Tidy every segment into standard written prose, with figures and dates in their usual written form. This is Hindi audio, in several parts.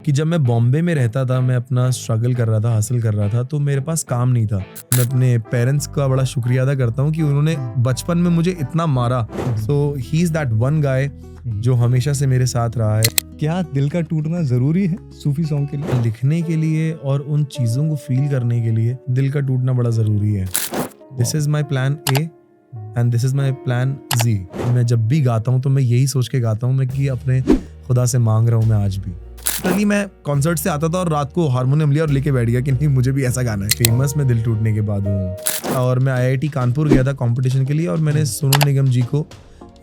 कि जब मैं बॉम्बे में रहता था, मैं अपना स्ट्रगल कर रहा था, हासिल कर रहा था, तो मेरे पास काम नहीं था। मैं अपने पेरेंट्स का बड़ा शुक्रिया अदा करता हूँ कि उन्होंने बचपन में मुझे इतना मारा। So he is that one guy जो हमेशा से मेरे साथ रहा है। क्या दिल का टूटना जरूरी है सूफी सॉन्ग के लिए? लिखने के लिए और उन चीज़ों को फील करने के लिए दिल का टूटना बड़ा ज़रूरी है। This is my plan A and this is my plan जी। मैं जब भी गाता हूँ तो मैं यही सोच के गाता हूँ मैं कि अपने खुदा से मांग रहा हूँ मैं आज भी। लिटरली मैं कॉन्सर्ट से आता था और रात को हारमोनियम लिया और लेके बैठ गया कि नहीं मुझे भी ऐसा गाना है। फेमस में दिल टूटने के बाद हूँ और मैं IIT कानपुर गया था कंपटीशन के लिए और मैंने सोनू निगम जी को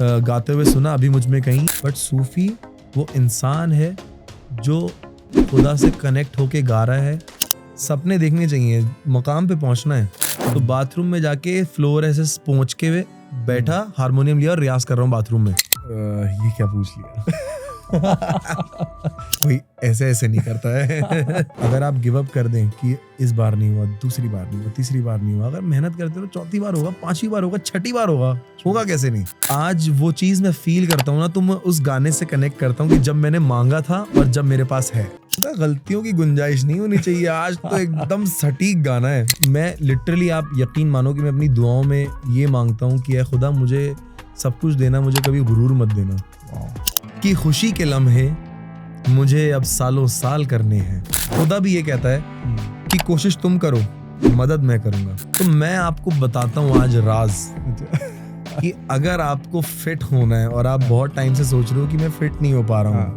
गाते हुए सुना अभी मुझ में कहीं। बट सूफी वो इंसान है जो खुदा से कनेक्ट होके गा रहा है। सपने देखने चाहिए, मकाम पे पहुंचना है। तो बाथरूम में जाके फ्लोर ऐसे पहुंच के हुए बैठा, हारमोनियम लिया और रियाज कर रहा हूँ बाथरूम में। ये क्या पूछ लिया? कोई ऐसे नहीं करता है। अगर आप गिव अप कर दें कि इस बार नहीं हुआ, दूसरी बार नहीं हुआ, तीसरी बार नहीं हुआ, अगर मेहनत करते हो चौथी बार होगा, पांचवी बार होगा, छठी बार होगा कैसे नहीं। आज वो चीज मैं फील करता हूँ ना, तो मैं उस गाने से कनेक्ट करता हूँ कि जब मैंने मांगा था और जब मेरे पास है। गलतियों की गुंजाइश नहीं होनी चाहिए। आज तो एकदम सटीक गाना है। मैं लिटरली, आप यकीन मानो कि मैं अपनी दुआओं में ये मांगता हूँ कि ऐ खुदा मुझे सब कुछ देना, मुझे कभी गुरूर मत देना। कि खुशी के लम्हे मुझे अब सालों साल करने हैं। खुदा भी ये कहता है कि कोशिश तुम करो, मदद मैं करूंगा। तो मैं आपको बताता हूँ आज राज कि अगर आपको फिट होना है और आप बहुत टाइम से सोच रहे हो कि मैं फिट नहीं हो पा रहा हूँ,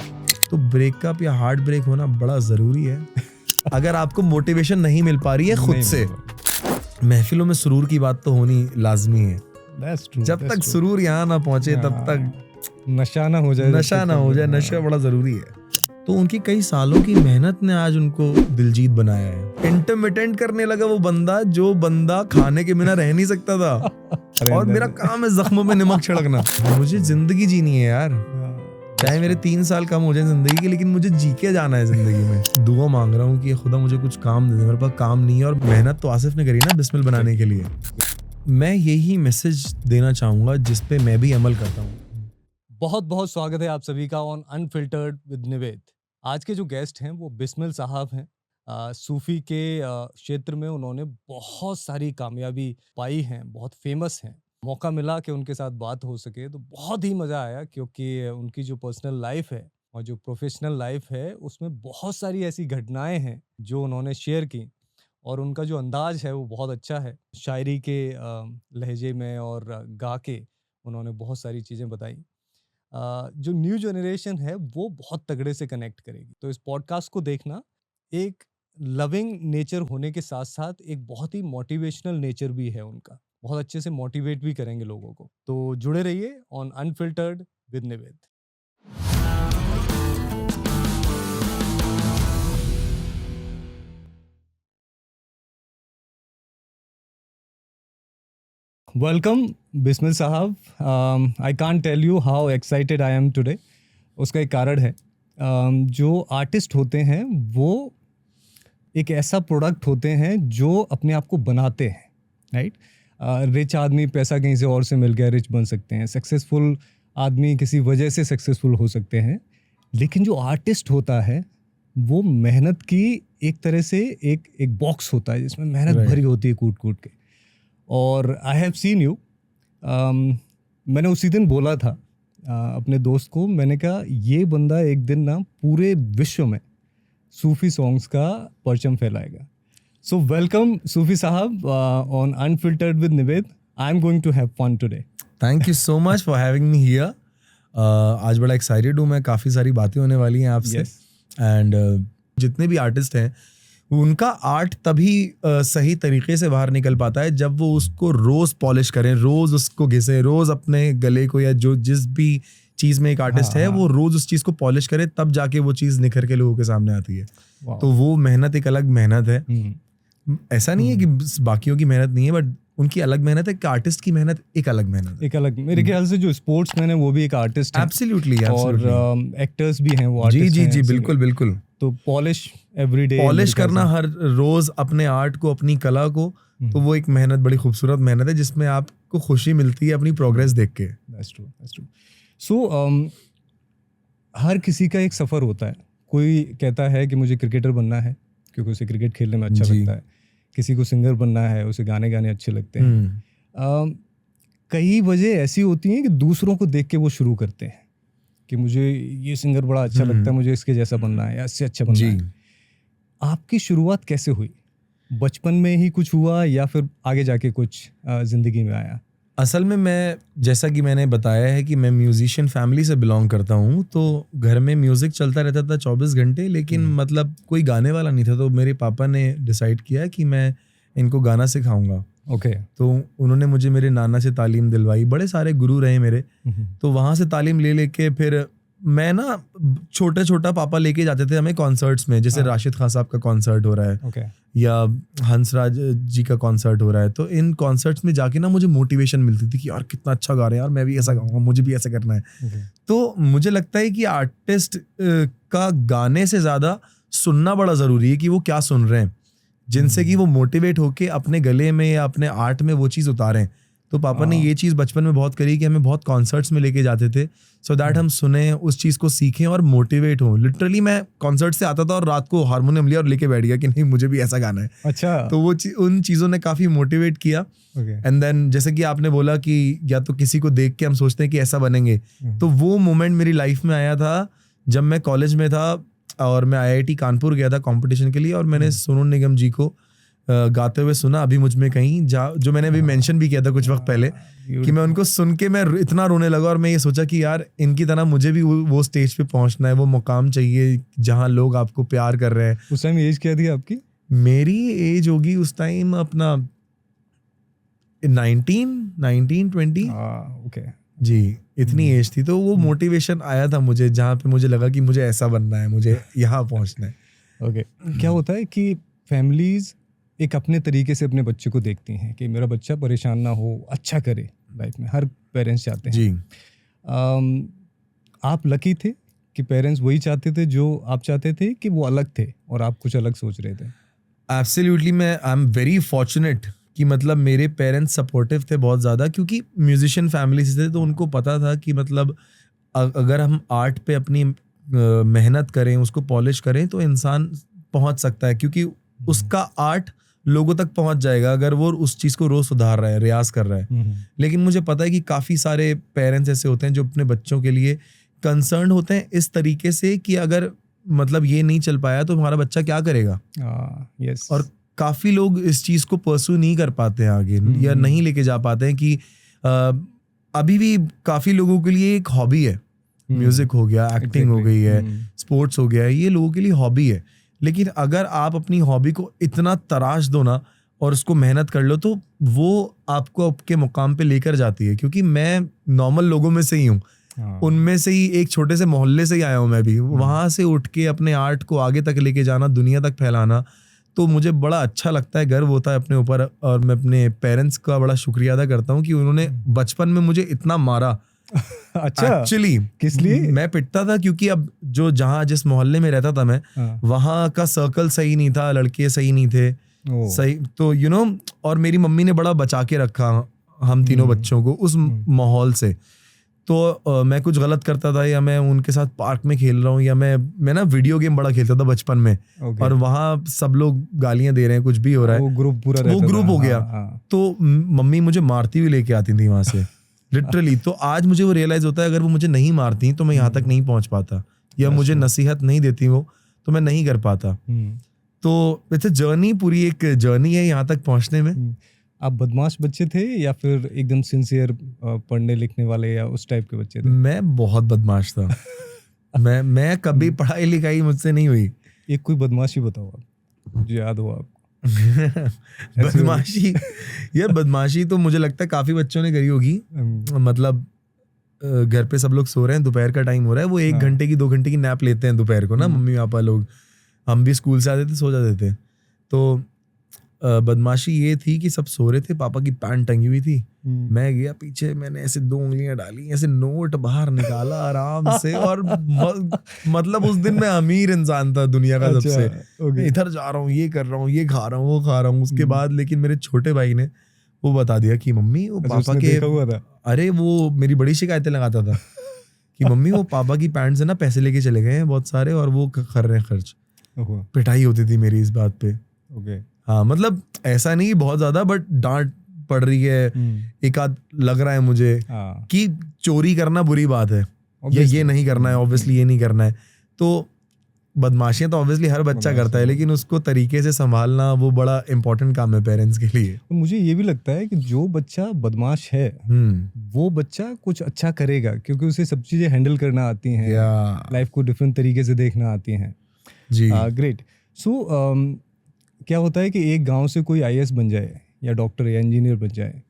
तो ब्रेकअप या हार्ट ब्रेक होना बड़ा जरूरी है। अगर आपको मोटिवेशन नहीं मिल पा रही है खुद से, महफिलों में सुरूर की बात तो होनी लाजमी है। जब तक सुरूर यहाँ ना पहुंचे तब तक नशा ना हो जाए। नशा बड़ा जरूरी है। तो उनकी कई सालों की मेहनत ने आज उनको दिलजीत बनाया है। इंटरमिटेंट करने लगा वो बंदा जो बंदा खाने के बिना रह नहीं सकता था। और मेरा काम है जख्मों में नमक छिड़कना। मुझे जिंदगी जीनी है यार, चाहे मेरे 3 साल कम हो जाए जिंदगी के, लेकिन मुझे जी के जाना है जिंदगी में। दुआ मांग रहा हूँ कि खुदा मुझे कुछ काम दे दे। मेरे पास काम नहीं है और मेहनत तो आसिफ ने करी ना बिस्मिल बनाने के लिए। मैं यही मैसेज देना चाहूंगा जिस पे मैं भी अमल करता हूँ। बहुत बहुत स्वागत है आप सभी का ऑन अनफिल्टर्ड विद निवेद। आज के जो गेस्ट हैं वो बिस्मिल साहब हैं। सूफी के क्षेत्र में उन्होंने बहुत सारी कामयाबी पाई हैं, बहुत फेमस हैं। मौका मिला कि उनके साथ बात हो सके तो बहुत ही मज़ा आया, क्योंकि उनकी जो पर्सनल लाइफ है और जो प्रोफेशनल लाइफ है उसमें बहुत सारी ऐसी घटनाएं हैं जो उन्होंने शेयर की। और उनका जो अंदाज है वो बहुत अच्छा है, शायरी के लहजे में और गा के उन्होंने बहुत सारी चीज़ें बताई। जो न्यू जनरेशन है वो बहुत तगड़े से कनेक्ट करेगी। तो इस पॉडकास्ट को देखना एक लविंग नेचर होने के साथ साथ एक बहुत ही मोटिवेशनल नेचर भी है उनका। बहुत अच्छे से मोटिवेट भी करेंगे लोगों को। तो जुड़े रहिए on unfiltered with Nived. Welcome Bismil साहब। I can't tell you how excited I am today. उसका एक कारण है। जो आर्टिस्ट होते हैं वो एक ऐसा प्रोडक्ट होते हैं जो अपने आप को बनाते हैं, राइट? रिच आदमी पैसा कहीं से और से मिल गया, रिच बन सकते हैं। सक्सेसफुल आदमी किसी वजह से सक्सेसफुल हो सकते हैं। लेकिन जो आर्टिस्ट होता है वो मेहनत की एक तरह से एक बॉक्स होता है जिसमें मेहनत भरी होती है कूट कूट के। और आई हैव सीन यू। मैंने उसी दिन बोला था अपने दोस्त को, मैंने कहा ये बंदा एक दिन ना पूरे विश्व में सूफी सॉन्ग्स का परचम फैलाएगा। सो welcome Sufi Sahab on unfiltered with Nived. I am going to have fun today. Thank you so much for having me here. आज बड़ा एक्साइटेड हूँ मैं, काफ़ी सारी बातें होने वाली हैं आपसे। एंड जितने भी आर्टिस्ट हैं उनका आर्ट तभी सही तरीके से बाहर निकल पाता है जब वो उसको रोज पॉलिश करें, रोज उसको घिसे, रोज अपने गले को या जो जिस भी चीज में एक आर्टिस्ट है वो रोज उस चीज को पॉलिश करे, तब जाके वो चीज निखर के लोगों के सामने आती है। तो वो मेहनत एक अलग मेहनत है। ऐसा नहीं है कि बाकियों की मेहनत नहीं है, बट उनकी अलग मेहनत है। आर्टिस्ट की मेहनत एक अलग मेहनत है। एक अलग, मेरे ख्याल से जो स्पोर्ट्समैन है वो भी एक आर्टिस्ट है। एब्सोल्युटली। और एक्टर्स भी हैं वो आर्टिस्ट हैं। जी बिल्कुल। तो पॉलिश एवरीडे, पॉलिश करना हर रोज अपने आर्ट को, अपनी कला को, तो वो एक मेहनत, बड़ी खूबसूरत मेहनत है जिसमें आपको खुशी मिलती है अपनी प्रोग्रेस देख के। That's true. सो हर किसी का एक सफ़र होता है। कोई कहता है कि मुझे क्रिकेटर बनना है क्योंकि उसे क्रिकेट खेलने में अच्छा जी। लगता है, किसी को सिंगर बनना है, उसे गाने गाने अच्छे लगते हैं। हम्म, कई वजह ऐसी होती हैं कि दूसरों को देख के वो शुरू करते हैं कि मुझे ये सिंगर बड़ा अच्छा लगता है, मुझे इसके जैसा बनना है या इससे अच्छा बनना जी। है। आपकी शुरुआत कैसे हुई? बचपन में ही कुछ हुआ या फिर आगे जाके कुछ जिंदगी में आया? असल में मैं, जैसा कि मैंने बताया है कि मैं म्यूजिशियन फैमिली से बिलोंग करता हूँ, तो घर में म्यूजिक चलता रहता था 24 घंटे, लेकिन मतलब कोई गाने वाला नहीं था। तो मेरे पापा ने डिसाइड किया कि मैं इनको गाना सिखाऊंगा। ओके। तो उन्होंने मुझे मेरे नाना से तालीम दिलवाई, बड़े सारे गुरु रहे मेरे। तो वहाँ से तालीम ले लेके फिर मैं ना छोटा छोटा पापा लेके जाते थे हमें कॉन्सर्ट्स में, जैसे राशिद खान साहब का कॉन्सर्ट हो रहा है ओके। या हंसराज जी का कॉन्सर्ट हो रहा है, तो इन कॉन्सर्ट्स में जाके ना मुझे मोटिवेशन मिलती थी कि यार कितना अच्छा गा रहे हैं यार, मैं भी ऐसा गाऊंगा, मुझे भी ऐसा करना है। तो मुझे लगता है कि आर्टिस्ट का गाने से ज़्यादा सुनना बड़ा ज़रूरी है कि वो क्या सुन रहे हैं, जिनसे कि वो मोटिवेट होके अपने गले में या अपने आर्ट में वो चीज़ उतारें। तो पापा ने ये चीज़ बचपन में बहुत करी कि हमें बहुत कॉन्सर्ट्स में लेके जाते थे, सो दैट हम सुने, उस चीज़ को सीखें और मोटिवेट हों। लिटरली मैं कॉन्सर्ट से आता था और रात को हारमोनियम लिया और लेके बैठ गया कि नहीं मुझे भी ऐसा गाना है। अच्छा। तो वो उन चीज़ों ने काफ़ी मोटिवेट किया। एंड देन जैसे कि आपने बोला कि या तो किसी को देख के हम सोचते हैं कि ऐसा बनेंगे, तो वो मोमेंट मेरी लाइफ में आया था जब मैं कॉलेज में था और मैं IIT कानपुर गया था कंपटीशन के लिए, और मैंने सोनू निगम जी को गाते हुए सुना, अभी मुझ में कहीं, जो मैंने अभी मेंशन भी किया था कुछ वक्त पहले कि मैं उनको सुन के मैं इतना रोने लगा और मैं ये सोचा कि यार इनकी तरह मुझे भी वो स्टेज पे पहुंचना है, वो मुकाम चाहिए जहां लोग आपको प्यार कर रहे हैं। उस टाइम एज क्या थी आपकी? मेरी एज होगी उस टाइम अपना 19-20। ओके जी, इतनी एज थी। तो वो मोटिवेशन आया था मुझे, जहाँ पे मुझे लगा कि मुझे ऐसा बनना है, मुझे यहाँ पहुंचना है। ओके। क्या होता है कि फैमिलीज एक अपने तरीके से अपने बच्चे को देखती हैं कि मेरा बच्चा परेशान ना हो, अच्छा करे लाइफ में, हर पेरेंट्स चाहते हैं। जी। आप लकी थे कि पेरेंट्स वही चाहते थे जो आप चाहते थे, कि वो अलग थे और आप कुछ अलग सोच रहे थे? एब्सोल्युटली, मैं आई एम वेरी फॉर्चुनेट कि मतलब मेरे पेरेंट्स सपोर्टिव थे बहुत ज़्यादा, क्योंकि म्यूजिशियन फैमिली से थे, तो उनको पता था कि मतलब अगर हम आर्ट पे अपनी मेहनत करें, उसको पॉलिश करें, तो इंसान पहुंच सकता है, क्योंकि उसका आर्ट लोगों तक पहुंच जाएगा अगर वो उस चीज़ को रोज़ सुधार रहा है, रियाज कर रहा है। लेकिन मुझे पता है कि काफ़ी सारे पेरेंट्स ऐसे होते हैं जो अपने बच्चों के लिए कंसर्न होते हैं इस तरीके से कि अगर मतलब ये नहीं चल पाया तो हमारा बच्चा क्या करेगा। यस। और काफ़ी लोग इस चीज़ को परस्यू नहीं कर पाते हैं आगे, या नहीं लेके जा पाते हैं कि अभी भी काफ़ी लोगों के लिए एक हॉबी है, म्यूज़िक हो गया, एक्टिंग हो गई है, स्पोर्ट्स हो गया है, ये लोगों के लिए हॉबी है। लेकिन अगर आप अपनी हॉबी को इतना तराश दो ना और उसको मेहनत कर लो, तो वो आपको आपके मुकाम पे लेकर जाती है। क्योंकि मैं नॉर्मल लोगों में से ही हूँ, उनमें से ही एक छोटे से मोहल्ले से ही आया हूँ मैं भी, वहाँ से उठ के अपने आर्ट को आगे तक लेके जाना, दुनिया तक फैलाना, तो मुझे बड़ा अच्छा लगता है, गर्व होता है अपने ऊपर। और मैं अपने पेरेंट्स का बड़ा शुक्रिया अदा करता हूँ कि उन्होंने बचपन में मुझे इतना मारा। अच्छा, एक्चुअली किस लिए? मैं पिटता था क्योंकि अब जिस मोहल्ले में रहता था मैं, वहाँ का सर्कल सही नहीं था, लड़के सही नहीं थे, सही, तो और मेरी मम्मी ने बड़ा बचा के रखा हम तीनों बच्चों को उस माहौल से। तो मैं कुछ गलत करता था, या मैं उनके साथ पार्क में खेल रहा हूँ, या मैं ना वीडियो गेम बड़ा खेलता था बचपन में, और वहाँ सब लोग गालियां दे रहे हैं, कुछ भी हो रहा है, वो ग्रुप पूरा रहता वो ग्रुप था। हो गया। तो मम्मी मुझे मारती हुई लेके आती थी वहां से, लिटरली। तो आज मुझे वो रियलाइज होता है, अगर वो मुझे नहीं मारती तो मैं यहाँ तक नहीं पहुंच पाता, या मुझे नसीहत नहीं देती वो, तो मैं नहीं कर पाता। तो वैसे जर्नी, पूरी एक जर्नी है यहाँ तक पहुंचने में। आप बदमाश बच्चे थे या फिर एकदम सिंसियर पढ़ने लिखने वाले, या उस टाइप के बच्चे थे? मैं बहुत बदमाश था। मैं कभी पढ़ाई लिखाई मुझसे नहीं हुई। एक कोई बदमाशी बताओ आप जो याद हो आपको। बदमाशी, यार बदमाशी तो मुझे लगता है काफी बच्चों ने करी होगी। मतलब घर पे सब लोग सो रहे हैं, दोपहर का टाइम हो रहा है, वो 1 घंटे की 2 घंटे की नैप लेते हैं दोपहर को ना, मम्मी पापा लोग। हम भी स्कूल से आते थे, सो जाते थे। तो बदमाशी ये थी कि सब सो रहे थे, पापा की पैंट टंगी हुई थी, मैं गया पीछे, मैंने ऐसे 2 उंगलियां डाली, ऐसे नोट बाहर निकाला आराम से, और मतलब उस दिन मैं अमीर इंसान था दुनिया का सबसे। इधर जा रहा हूँ, ये कर रहा हूँ, ये खा रहा हूँ, वो खा रहा हूँ। उसके बाद लेकिन मेरे छोटे भाई ने वो बता दिया कि मम्मी वो पापा के, अरे वो मेरी बड़ी शिकायतें लगाता था कि मम्मी वो पापा की पैंट से ना पैसे लेके चले गए हैं बहुत सारे और वो कर रहे हैं खर्च। पिटाई होती थी मेरी इस बात पे। ओके। हाँ मतलब ऐसा नहीं बहुत ज्यादा, बट डांट पड़ रही है, एक आध लग रहा है मुझे कि चोरी करना बुरी बात है, ये नहीं करना है, ऑब्वियसली ये नहीं करना है। तो बदमाशियां तो ऑब्वियसली हर बच्चा करता है, लेकिन उसको तरीके से संभालना वो बड़ा इंपॉर्टेंट काम है पेरेंट्स के लिए। मुझे ये भी लगता है कि जो बच्चा बदमाश है वो बच्चा कुछ अच्छा करेगा, क्योंकि उसे सब चीजें हैंडल करना आती हैं, लाइफ को डिफरेंट तरीके से देखना आती हैं। जी ग्रेट। सो क्या होता है कि एक गांव से कोई आईएएस बन जाए या डॉक्टर या इंजीनियर बन जाए,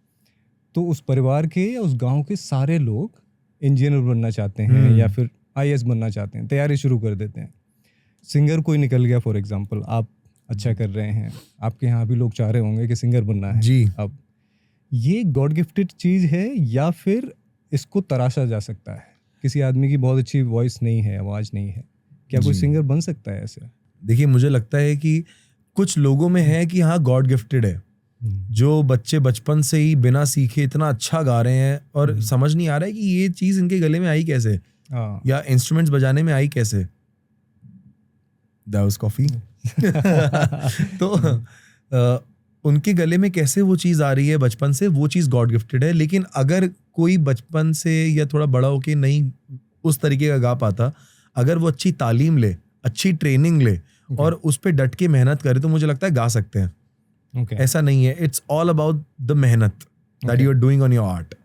तो उस परिवार के या उस गांव के सारे लोग इंजीनियर बनना चाहते हैं या फिर आईएएस बनना चाहते हैं, तैयारी शुरू कर देते हैं। सिंगर कोई निकल गया, फॉर एग्जांपल आप अच्छा कर रहे हैं, आपके यहाँ भी लोग चाह रहे होंगे कि सिंगर बनना है। जी। अब ये गॉड गिफ्टेड चीज़ है या फिर इसको तराशा जा सकता है? किसी आदमी की बहुत अच्छी वॉइस नहीं है, आवाज़ नहीं है, क्या कोई सिंगर बन सकता है ऐसे? देखिए मुझे लगता है कि कुछ लोगों में है कि हाँ गॉड गिफ्टेड है, जो बच्चे बचपन से ही बिना सीखे इतना अच्छा गा रहे हैं और समझ नहीं आ रहा है कि ये चीज़ इनके गले में आई कैसे, या इंस्ट्रूमेंट्स बजाने में आई कैसे। That was coffee. तो उनके गले में कैसे वो चीज़ आ रही है बचपन से, वो चीज़ गॉड गिफ्टेड है। लेकिन अगर कोई बचपन से या थोड़ा बड़ा होके नहीं उस तरीके का गा पाता, अगर वो अच्छी तालीम ले, अच्छी ट्रेनिंग ले और उस पर डट के मेहनत करे, तो मुझे लगता है गा सकते हैं। ऐसा नहीं है, it's all about the mehnat that you are doing on your art.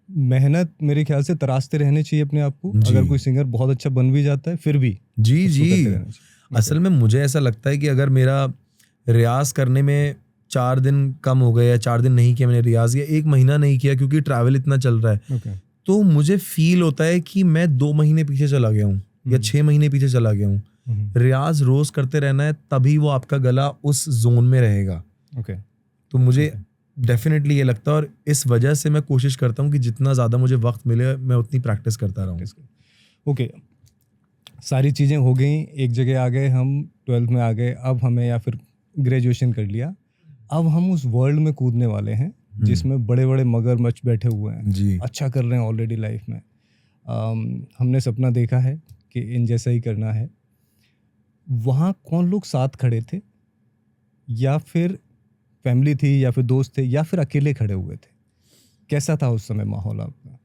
मेहनत मेरे ख्याल से तराशते रहने चाहिए अपने आप को। अगर कोई सिंगर बहुत अच्छा बन भी जाता है फिर भी जी असल में मुझे ऐसा लगता है कि अगर मेरा रियाज करने में 4 दिन कम हो गए या 4 दिन नहीं किया मैंने रियाज, या 1 महीना नहीं किया क्योंकि ट्रैवल इतना चल रहा है, तो मुझे फील होता है कि मैं 2 महीने पीछे चला गया हूँ या 6 महीने पीछे चला गया हूँ। रियाज रोज करते रहना है, तभी वो आपका गला उस जोन में रहेगा। तो मुझे डेफिनेटली ये लगता है, और इस वजह से मैं कोशिश करता हूँ कि जितना ज़्यादा मुझे वक्त मिले मैं उतनी प्रैक्टिस करता रहूँ। ओके, सारी चीज़ें हो गई, एक जगह आ गए हम, 12th में आ गए, अब हमें या फिर ग्रेजुएशन कर लिया, अब हम उस वर्ल्ड में कूदने वाले हैं जिसमें बड़े बड़े मगरमच्छ बैठे हुए हैं जी। अच्छा कर रहे हैं ऑलरेडी लाइफ में। हमने सपना देखा है कि इन जैसा ही करना है। वहाँ कौन लोग साथ खड़े थे, या फिर फैमिली थी, या फिर दोस्त थे, या फिर अकेले खड़े हुए थे? कैसा था उस समय माहौल आपका?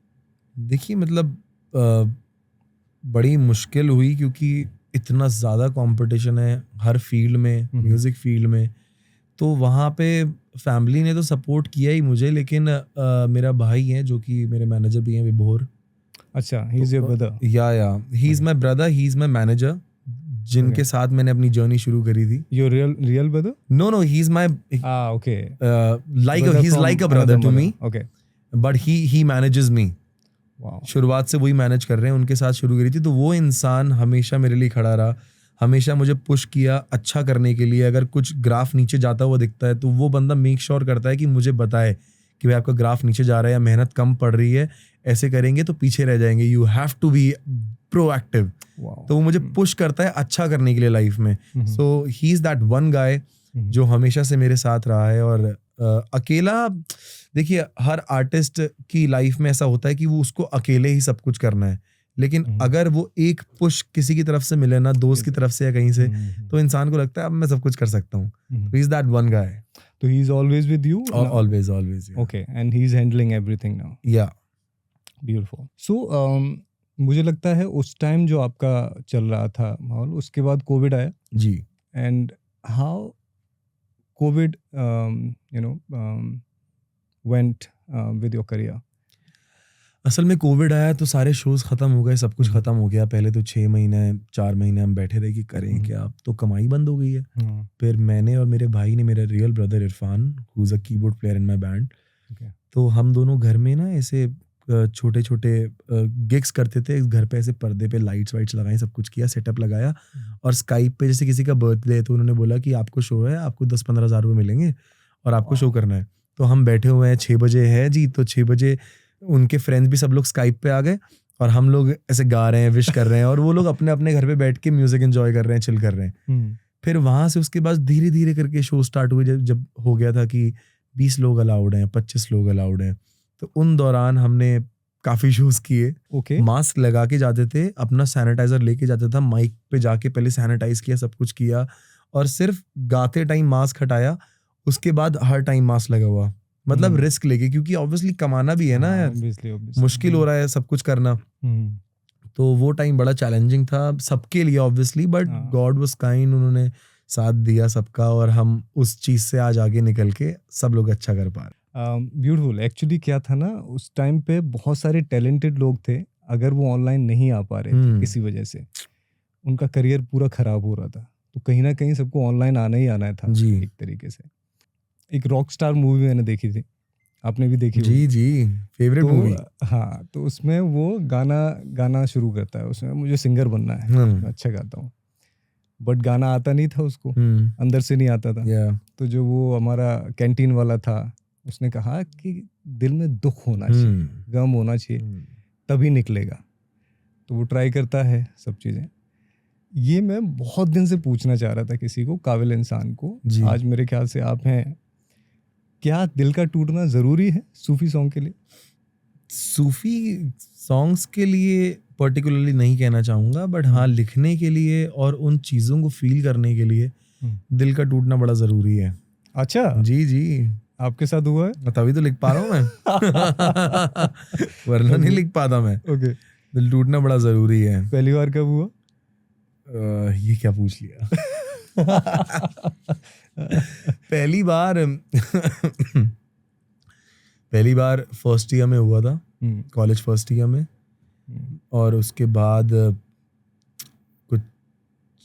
देखिए मतलब बड़ी मुश्किल हुई क्योंकि इतना ज़्यादा कंपटीशन है हर फील्ड में, म्यूज़िक फील्ड में। तो वहाँ पे फैमिली ने तो सपोर्ट किया ही मुझे, लेकिन मेरा भाई है जो कि मेरे मैनेजर भी हैं, विभोर। अच्छा, he is your brother? Yeah he is my brother, he is my manager, जिनके साथ मैंने अपनी जर्नी शुरू करी थी। Your real brother? No, he is my okay. He's like a brother to me. Okay. But he manages me. Wow. शुरुआत से वही मैनेज कर रहे हैं, उनके साथ शुरू करी थी। तो वो इंसान हमेशा मेरे लिए खड़ा रहा, हमेशा मुझे पुश किया अच्छा करने के लिए। अगर कुछ ग्राफ नीचे जाता हुआ दिखता है तो वो बंदा मेक श्योर करता है कि मुझे बताए कि भाई आपका ग्राफ नीचे जा रहा है या मेहनत कम पड़ रही है, ऐसे करेंगे तो पीछे रह जाएंगे, you have to be proactive. तो वो मुझे पुश करता है अच्छा करने के लिए लाइफ में। So he is that one guy जो हमेशा से मेरे साथ रहा है। और अकेला, देखिए हर आर्टिस्ट की लाइफ में ऐसा होता है कि वो उसको अकेले ही सब कुछ करना है, लेकिन अगर वो एक पुश किसी की तरफ से मिले ना, दोस्त की तरफ से या कहीं से, तो इंसान को लगता है अब मैं सब कुछ कर सकता हूँ। He is that one guy. तो he is always with you? Always. Okay, and he is handling everything now? Yeah. Beautiful. So मुझे लगता है उस टाइम जो आपका चल रहा था माहौल, उसके बाद कोविड आया जी। And how covid went with your career? असल में कोविड आया तो सारे शोज खत्म हो गए, सब कुछ खत्म हो गया। पहले तो 6 महीने 4 महीने हम बैठे रहे कि करें क्या, अब तो कमाई बंद हो गई है। फिर मैंने और मेरे भाई ने, मेरा real brother Irfan who is a keyboard player in my band, तो हम दोनों घर में ना ऐसे छोटे छोटे गिग्स करते थे। घर पे ऐसे पर्दे पे लाइट्स वाइट्स लगाई, सब कुछ किया, सेटअप लगाया। और स्काइप पे जैसे किसी का बर्थडे है तो उन्होंने बोला कि आपको शो है, आपको 10-15 हज़ार रुपये मिलेंगे और आपको शो करना है। तो हम बैठे हुए हैं, 6 बजे है जी, तो 6 बजे उनके फ्रेंड्स भी सब लोग स्काइप पे आ गए और हम लोग ऐसे गा रहे हैं, विश कर रहे हैं, और वो लोग अपने अपने घर पे बैठ के म्यूजिक एंजॉय कर रहे हैं, चिल कर रहे हैं। फिर वहां से उसके बाद धीरे धीरे करके शो स्टार्ट हुए। जब हो गया था कि 20 लोग अलाउड हैं, 25 लोग अलाउड हैं, तो उन दौरान हमने काफी शोज किए, ओके मास्क लगा के जाते थे, अपना सैनिटाइजर लेके जाता था, माइक पे जाके पहले सैनिटाइज किया, सब कुछ किया, और सिर्फ गाते टाइम मास्क हटाया, उसके बाद हर टाइम मास्क लगा हुआ, मतलब रिस्क लेके, क्योंकि ऑब्वियसली कमाना भी है ना यार, obviously मुश्किल हो रहा है सब कुछ करना। तो वो टाइम बड़ा चैलेंजिंग था सबके लिए obviously, but God was kind, उन्होंने साथ दिया सबका, और हम उस चीज से आज आगे निकल के सब लोग अच्छा कर पा रहे। ब्यूटीफुल। एक्चुअली क्या था ना, उस टाइम पे बहुत सारे टैलेंटेड लोग थे, अगर वो ऑनलाइन नहीं आ पा रहे थे किसी वजह से, उनका करियर पूरा खराब हो रहा था, तो कहीं ना कहीं सबको ऑनलाइन आना ही आना था जी। एक तरीके से। एक रॉक स्टार मूवी मैंने देखी थी, आपने भी देखी जी जी, फेवरेट मूवी। हाँ, तो उसमें वो गाना शुरू करता है, उसमें मुझे सिंगर बनना है, मैं अच्छा गाता हूँ, बट गाना आता नहीं था उसको, अंदर से नहीं आता था। तो जो वो हमारा कैंटीन वाला था, उसने कहा कि दिल में दुख होना चाहिए, गम होना चाहिए, तभी निकलेगा। तो वो ट्राई करता है सब चीज़ें। ये मैं बहुत दिन से पूछना चाह रहा था किसी को, काबिल इंसान को, आज मेरे ख्याल से आप हैं। क्या दिल का टूटना ज़रूरी है सूफी सॉन्ग के लिए? सूफी सॉन्ग्स के लिए पर्टिकुलरली नहीं कहना चाहूँगा, बट हाँ, लिखने के लिए और उन चीज़ों को फील करने के लिए दिल का टूटना बड़ा ज़रूरी है। अच्छा जी जी, आपके साथ हुआ है? तभी तो लिख पा रहा हूँ मैं। वरना नहीं लिख पाता मैं। ओके, दिल टूटना बड़ा ज़रूरी है। पहली बार कब हुआ? ये क्या पूछ लिया। पहली बार फर्स्ट ईयर में हुआ था, कॉलेज फर्स्ट ईयर में, और उसके बाद कुछ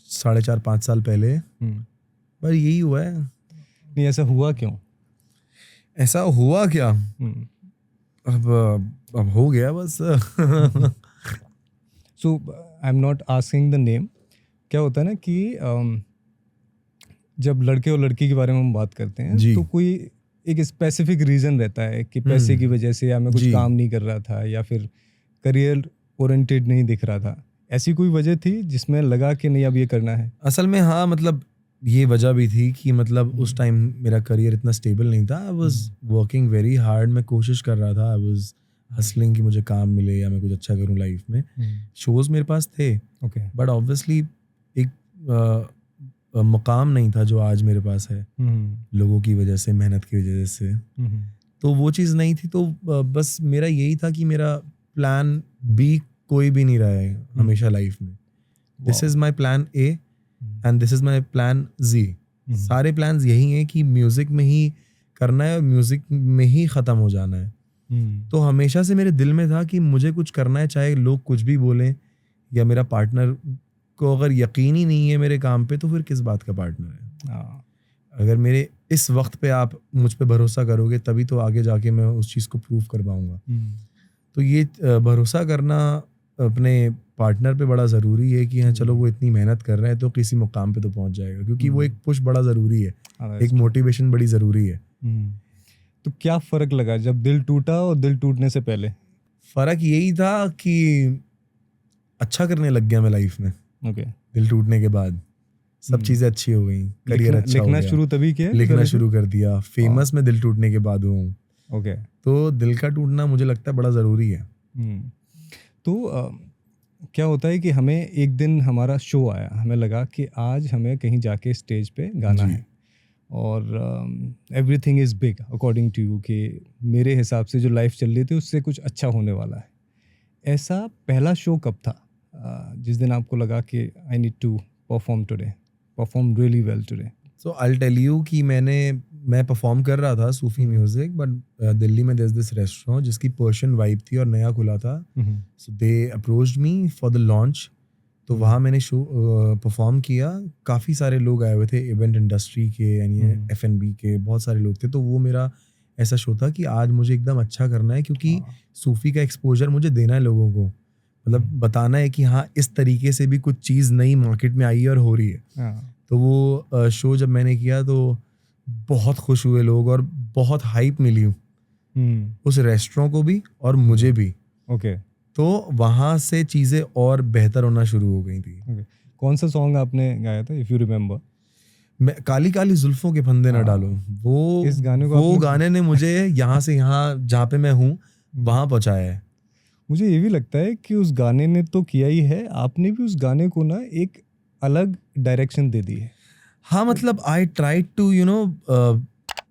4.5 साल पहले, पर यही हुआ है। नहीं, ऐसा हुआ क्यों? ऐसा हुआ क्या, अब हो गया बस। So I am not asking the name. क्या होता है ना कि जब लड़के और लड़की के बारे में हम बात करते हैं, तो कोई एक स्पेसिफिक रीज़न रहता है कि पैसे की वजह से, या मैं कुछ काम नहीं कर रहा था, या फिर करियर ओरिएंटेड नहीं दिख रहा था। ऐसी कोई वजह थी जिसमें लगा कि नहीं अब ये करना है? असल में हाँ, मतलब ये वजह भी थी कि मतलब उस टाइम मेरा करियर इतना स्टेबल नहीं था। I was working very hard, मैं कोशिश कर रहा था, आई वाज हसलिंग कि मुझे काम मिले या मैं कुछ अच्छा करूं लाइफ में। शोज मेरे पास थे, बट ऑब्वियसली एक मुकाम नहीं था जो आज मेरे पास है, लोगों की वजह से, मेहनत की वजह से। तो वो चीज़ नहीं थी। तो बस मेरा यही था कि मेरा प्लान बी कोई भी नहीं रहा है हमेशा लाइफ में। This is my plan A and this is my plan जी। सारे प्लान्स यही हैं कि म्यूज़िक में ही करना है और म्यूज़िक में ही ख़त्म हो जाना है। तो हमेशा से मेरे दिल में था कि मुझे कुछ करना है, चाहे लोग कुछ भी बोलें, या मेरा पार्टनर को अगर यकीन ही नहीं है मेरे काम पे, तो फिर किस बात का पार्टनर है। अगर मेरे इस वक्त पे आप मुझ पे भरोसा करोगे, तभी तो आगे जाके मैं उस चीज़ को प्रूव कर पाऊंगा। तो ये भरोसा करना अपने पार्टनर पे बड़ा ज़रूरी है कि हाँ चलो वो इतनी मेहनत कर रहे हैं तो किसी मुकाम पे तो पहुंच जाएगा, क्योंकि वो एक पुश बड़ा ज़रूरी है, एक मोटिवेशन बड़ी ज़रूरी है। तो क्या फ़र्क लगा जब दिल टूटा और दिल टूटने से पहले? फ़र्क यही था कि अच्छा करने लग गया मैं लाइफ में। दिल टूटने के बाद सब चीज़ें अच्छी हो गई, करियर अच्छा हो गया। लिखना शुरू तभी किया? लिखना शुरू कर दिया। फेमस में दिल टूटने के बाद हुआ हूँ। तो दिल का टूटना मुझे लगता है बड़ा ज़रूरी है। तो क्या होता है कि हमें एक दिन हमारा शो आया, हमें लगा कि आज हमें कहीं जाके स्टेज पे गाना है, और everything is big according to you, कि मेरे हिसाब से जो लाइफ चल रही थी उससे कुछ अच्छा होने वाला है। ऐसा पहला शो कब था जिस दिन आपको लगा कि I need to perform today, perform really well today? So I will tell you कि मैं परफॉर्म कर रहा था सूफी म्यूजिक, बट दिल्ली में देयर इज दिस रेस्टोरेंट जिसकी पर्शियन वाइब थी और नया खुला था। So they approached me for the launch. तो वहाँ मैंने शो परफॉर्म किया। काफ़ी सारे लोग आए हुए थे, इवेंट इंडस्ट्री के, यानी F&B के बहुत सारे लोग थे। तो वो मेरा ऐसा शो था कि आज मुझे एकदम अच्छा करना है, क्योंकि सूफी का एक्सपोजर मुझे देना है लोगों को, मतलब बताना है कि हाँ इस तरीके से भी कुछ चीज़ नई मार्केट में आई है और हो रही है। तो वो शो जब मैंने किया तो बहुत खुश हुए लोग और बहुत हाइप मिली उस रेस्टोरेंट को भी और मुझे भी। तो वहाँ से चीज़ें और बेहतर होना शुरू हो गई थी। कौन सा सॉन्ग आपने गाया था, इफ़ यू रिमेम्बर? मैं काली काली जुल्फों के फंदे न डालो। इस गाने को वो गाने ने मुझे यहाँ से यहाँ जहाँ पे मैं हूँ वहाँ पहुँचाया है। मुझे ये भी लगता है कि उस गाने ने तो किया ही है, आपने भी उस गाने को ना एक अलग डायरेक्शन दे दी है। हाँ मतलब आई ट्राई टू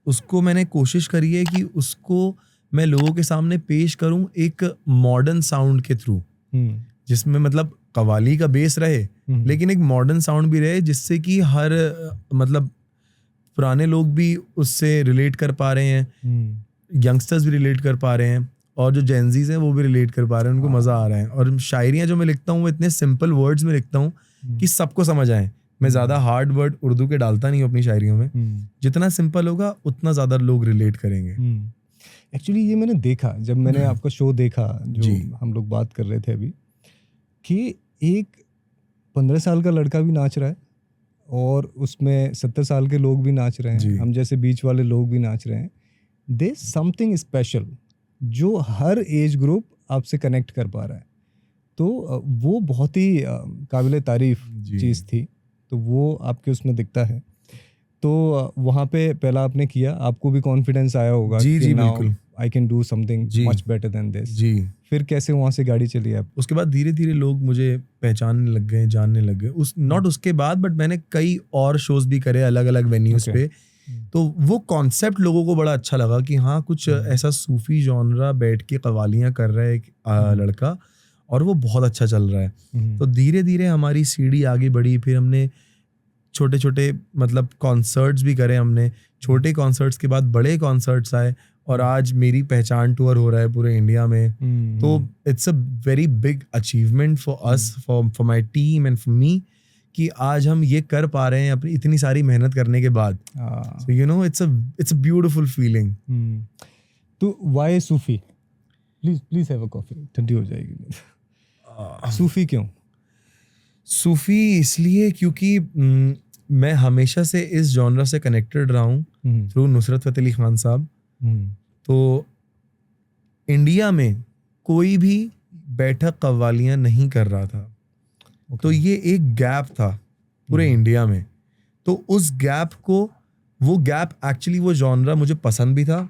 उसको मैंने कोशिश करी है कि उसको मैं लोगों के सामने पेश करूं एक मॉडर्न साउंड के थ्रू, जिसमें मतलब कव्वाली का बेस रहे लेकिन एक मॉडर्न साउंड भी रहे, जिससे कि हर मतलब पुराने लोग भी उससे रिलेट कर पा रहे हैं, यंगस्टर्स भी रिलेट कर पा रहे हैं, और जो जेंजीज हैं वो भी रिलेट कर पा रहे हैं, उनको मज़ा आ रहा है। और शायरियाँ जो मैं लिखता हूँ वो इतने सिंपल वर्ड्स में लिखता हूँ कि सबको समझ आए। मैं ज़्यादा हार्ड वर्ड उर्दू के डालता नहीं हूँ अपनी शायरियों में, जितना सिंपल होगा उतना ज़्यादा लोग रिलेट करेंगे। एक्चुअली ये मैंने देखा जब मैंने आपका शो देखा, जो जी। हम लोग बात कर रहे थे अभी, कि एक 15 साल का लड़का भी नाच रहा है और उसमें 70 साल के लोग भी नाच रहे जी। हैं, हम जैसे बीच वाले लोग भी नाच रहे हैं। दे समथिंग स्पेशल जो हर एज ग्रुप आपसे कनेक्ट कर पा रहा है, तो वो बहुत ही काबिल तारीफ जी। चीज़ थी, तो वो आपके उसमें दिखता है। तो वहाँ पे पहला आपने किया, आपको भी कॉन्फिडेंस आया होगा जी, कि जी, नाउ बिल्कुल। आई कैन डू समथिंग जी। Much better than this. जी। फिर कैसे वहाँ से गाड़ी चली आप? उसके बाद धीरे धीरे लोग मुझे पहचानने लग गए, जानने लग गए। नॉट उसके बाद, बट मैंने कई और शोज भी करे अलग अलग वेन्यूज Okay. पे, तो वो कॉन्सेप्ट लोगों को बड़ा अच्छा लगा कि हाँ कुछ ऐसा सूफी जॉनरा बैठ के कवालियाँ कर रहा है एक लड़का, और वो बहुत अच्छा चल रहा है। तो धीरे धीरे हमारी सीढ़ी आगे बढ़ी, फिर हमने छोटे छोटे मतलब कॉन्सर्ट्स भी करे हमने, छोटे कॉन्सर्ट्स के बाद बड़े कॉन्सर्ट्स आए, और आज मेरी पहचान टूर हो रहा है पूरे इंडिया में। तो it's a very big achievement for us, for my team and for me, कि आज हम ये कर पा रहे हैं अपनी इतनी सारी मेहनत करने के बाद। So you know it's a beautiful feeling. तो why Sufi? Please have a coffee, ठंडी हो जाएगी। सूफी क्यों? सूफी इसलिए क्योंकि मैं हमेशा से इस जॉनरा से कनेक्टेड रहा हूँ थ्रू नुसरत फ़तेह अली खान साहब। तो इंडिया में कोई भी बैठक कव्वालियाँ नहीं कर रहा था, तो ये एक गैप था पूरे इंडिया में। तो उस गैप को, वो गैप एक्चुअली वो जॉनरा मुझे पसंद भी था,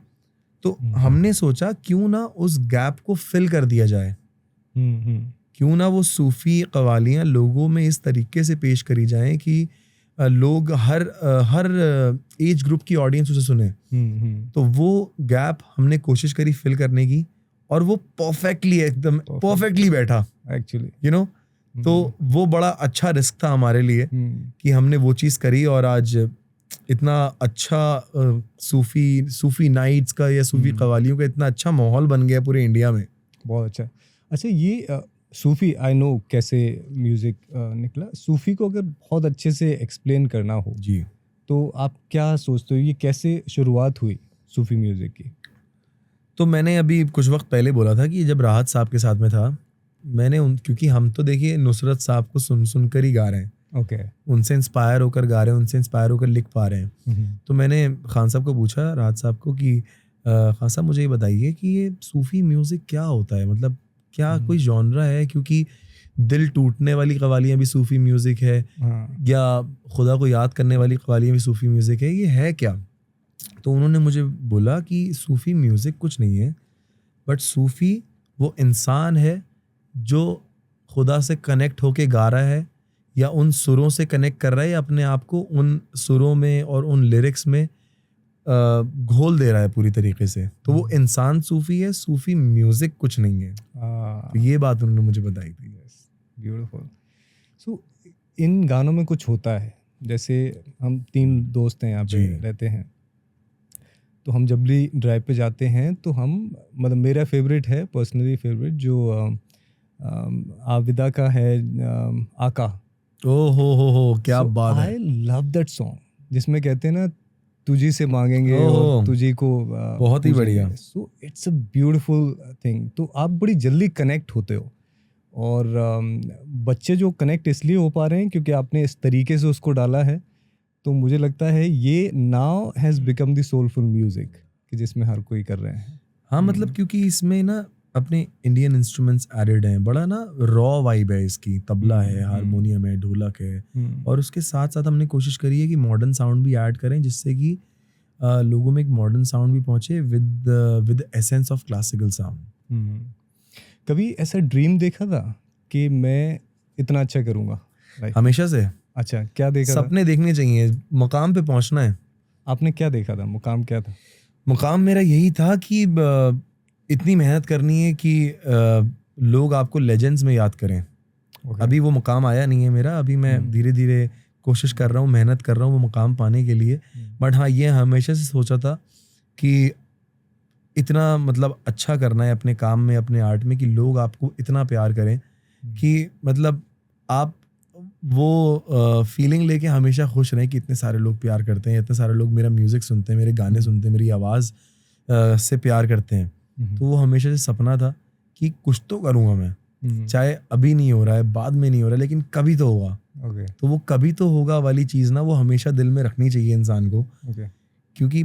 तो हमने सोचा क्यों ना उस गैप को फिल कर दिया जाए, क्यों ना वो सूफ़ी कवालियाँ लोगों में इस तरीके से पेश करी जाएं कि लोग हर एज ग्रुप की ऑडियंस उसे सुने। तो वो गैप हमने कोशिश करी फिल करने की, और वो परफेक्टली एकदम परफेक्टली बैठा एक्चुअली, यू नो। तो वो बड़ा अच्छा रिस्क था हमारे लिए कि हमने वो चीज़ करी, और आज इतना अच्छा सूफ़ी नाइट्स का या सूफ़ी कवालियों का इतना अच्छा माहौल बन गया पूरे इंडिया में। बहुत अच्छा। ये सूफ़ी, आई नो कैसे म्यूज़िक निकला। सूफ़ी को अगर बहुत अच्छे से एक्सप्लेन करना हो जी, तो आप क्या सोचते हो, ये कैसे शुरुआत हुई सूफ़ी म्यूज़िक की? तो मैंने अभी कुछ वक्त पहले बोला था कि जब राहत साहब के साथ में था, मैंने क्योंकि हम तो देखिए नुसरत साहब को सुन कर ही गा रहे हैं, ओके। उनसे इंस्पायर होकर गा रहे हैं, उनसे इंस्पायर होकर लिख पा रहे हैं। तो मैंने खान साहब को पूछा, राहत साहब को, कि खान साहब मुझे ये बताइए कि ये सूफ़ी म्यूज़िक क्या होता है, मतलब क्या कोई जॉनरा है, क्योंकि दिल टूटने वाली कवालियाँ भी सूफ़ी म्यूज़िक है, या खुदा को याद करने वाली कवालियाँ भी सूफ़ी म्यूज़िक है, ये है क्या? तो उन्होंने मुझे बोला कि सूफ़ी म्यूज़िक कुछ नहीं है, बट सूफ़ी वो इंसान है जो खुदा से कनेक्ट होके गा रहा है, या उन सुरों से कनेक्ट कर रहा है, या अपने आप को उन सुरों में और उन लिरिक्स में घोल दे रहा है पूरी तरीके से। तो वो इंसान सूफ़ी है, सूफ़ी म्यूज़िक कुछ नहीं है। तो ये बात उन्होंने मुझे बताई थी। ब्यूटीफुल। सो इन गानों में कुछ होता है, जैसे हम 3 दोस्त हैं यहाँ पे रहते हैं, तो हम जब भी ड्राइव पे जाते हैं तो हम, मतलब मेरा फेवरेट है, पर्सनली फेवरेट, जो आविदा का है, आका। ओ हो क्या बात है। आई लव दैट सॉन्ग, जिसमें कहते हैं ना, तुझी से मांगेंगे और तुझी को बहुत ही बढ़िया। So it's a beautiful thing. तो आप बड़ी जल्दी कनेक्ट होते हो, और बच्चे जो कनेक्ट इसलिए हो पा रहे हैं क्योंकि आपने इस तरीके से उसको डाला है। तो मुझे लगता है ये now has become the soulful music, कि जिसमें हर कोई कर रहे हैं। हाँ मतलब क्योंकि इसमें ना अपने इंडियन इंस्ट्रूमेंट्स एडेड हैं, बड़ा ना रॉ वाइब है इसकी, तबला है, हारमोनियम है, ढोलक है, और उसके साथ साथ हमने कोशिश करी है कि मॉडर्न साउंड भी ऐड करें, जिससे कि लोगों में एक मॉडर्न साउंड भी पहुंचे with essence of classical sound. कभी ऐसा ड्रीम देखा था कि मैं इतना अच्छा करूँगा लाइफ? हमेशा से अच्छा, क्या देखा था? सपने देखने चाहिए, मुकाम पे पहुंचना है। आपने क्या देखा था? मुकाम क्या था? मुकाम मेरा यही था कि इतनी मेहनत करनी है कि लोग आपको लेजेंड्स में याद करें। Okay. अभी वो मुकाम आया नहीं है मेरा, अभी मैं धीरे धीरे कोशिश कर रहा हूँ, मेहनत कर रहा हूँ वो मुकाम पाने के लिए। बट हाँ, ये हमेशा से सोचा था कि इतना मतलब अच्छा करना है अपने काम में, अपने आर्ट में, कि लोग आपको इतना प्यार करें कि मतलब आप वो फीलिंग लेके हमेशा खुश रहें कि इतने सारे लोग प्यार करते हैं, इतने सारे लोग मेरा म्यूज़िक सुनते हैं, मेरे गाने सुनते हैं, मेरी आवाज़ से प्यार करते हैं। तो वो हमेशा से सपना था कि कुछ तो करूँगा मैं, चाहे अभी नहीं हो रहा है, बाद में नहीं हो रहा है, लेकिन कभी तो होगा। Okay. तो वो कभी तो होगा वाली चीज़ ना, वो हमेशा दिल में रखनी चाहिए इंसान को। Okay. क्योंकि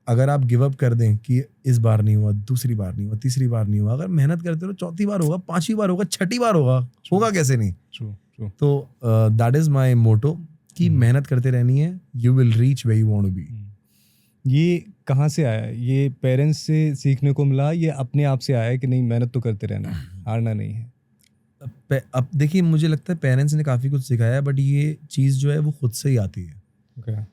अगर आप गिव अप कर दें कि इस बार नहीं हुआ, दूसरी बार नहीं हुआ, तीसरी बार नहीं हुआ, अगर मेहनत करते रहो चौथी बार होगा, पांचवी बार होगा, छठी बार होगा कैसे नहीं। True. True. तो दैट इज माय मोटो कि मेहनत करते रहनी है, you will reach where you want to be. ये कहाँ से आया? ये पेरेंट्स से सीखने को मिला, ये अपने आप से आया कि नहीं मेहनत तो करते रहना है, हारना नहीं है? अब देखिए, मुझे लगता है पेरेंट्स ने काफ़ी कुछ सिखाया है, बट ये चीज़ जो है वो खुद से ही आती है। Okay.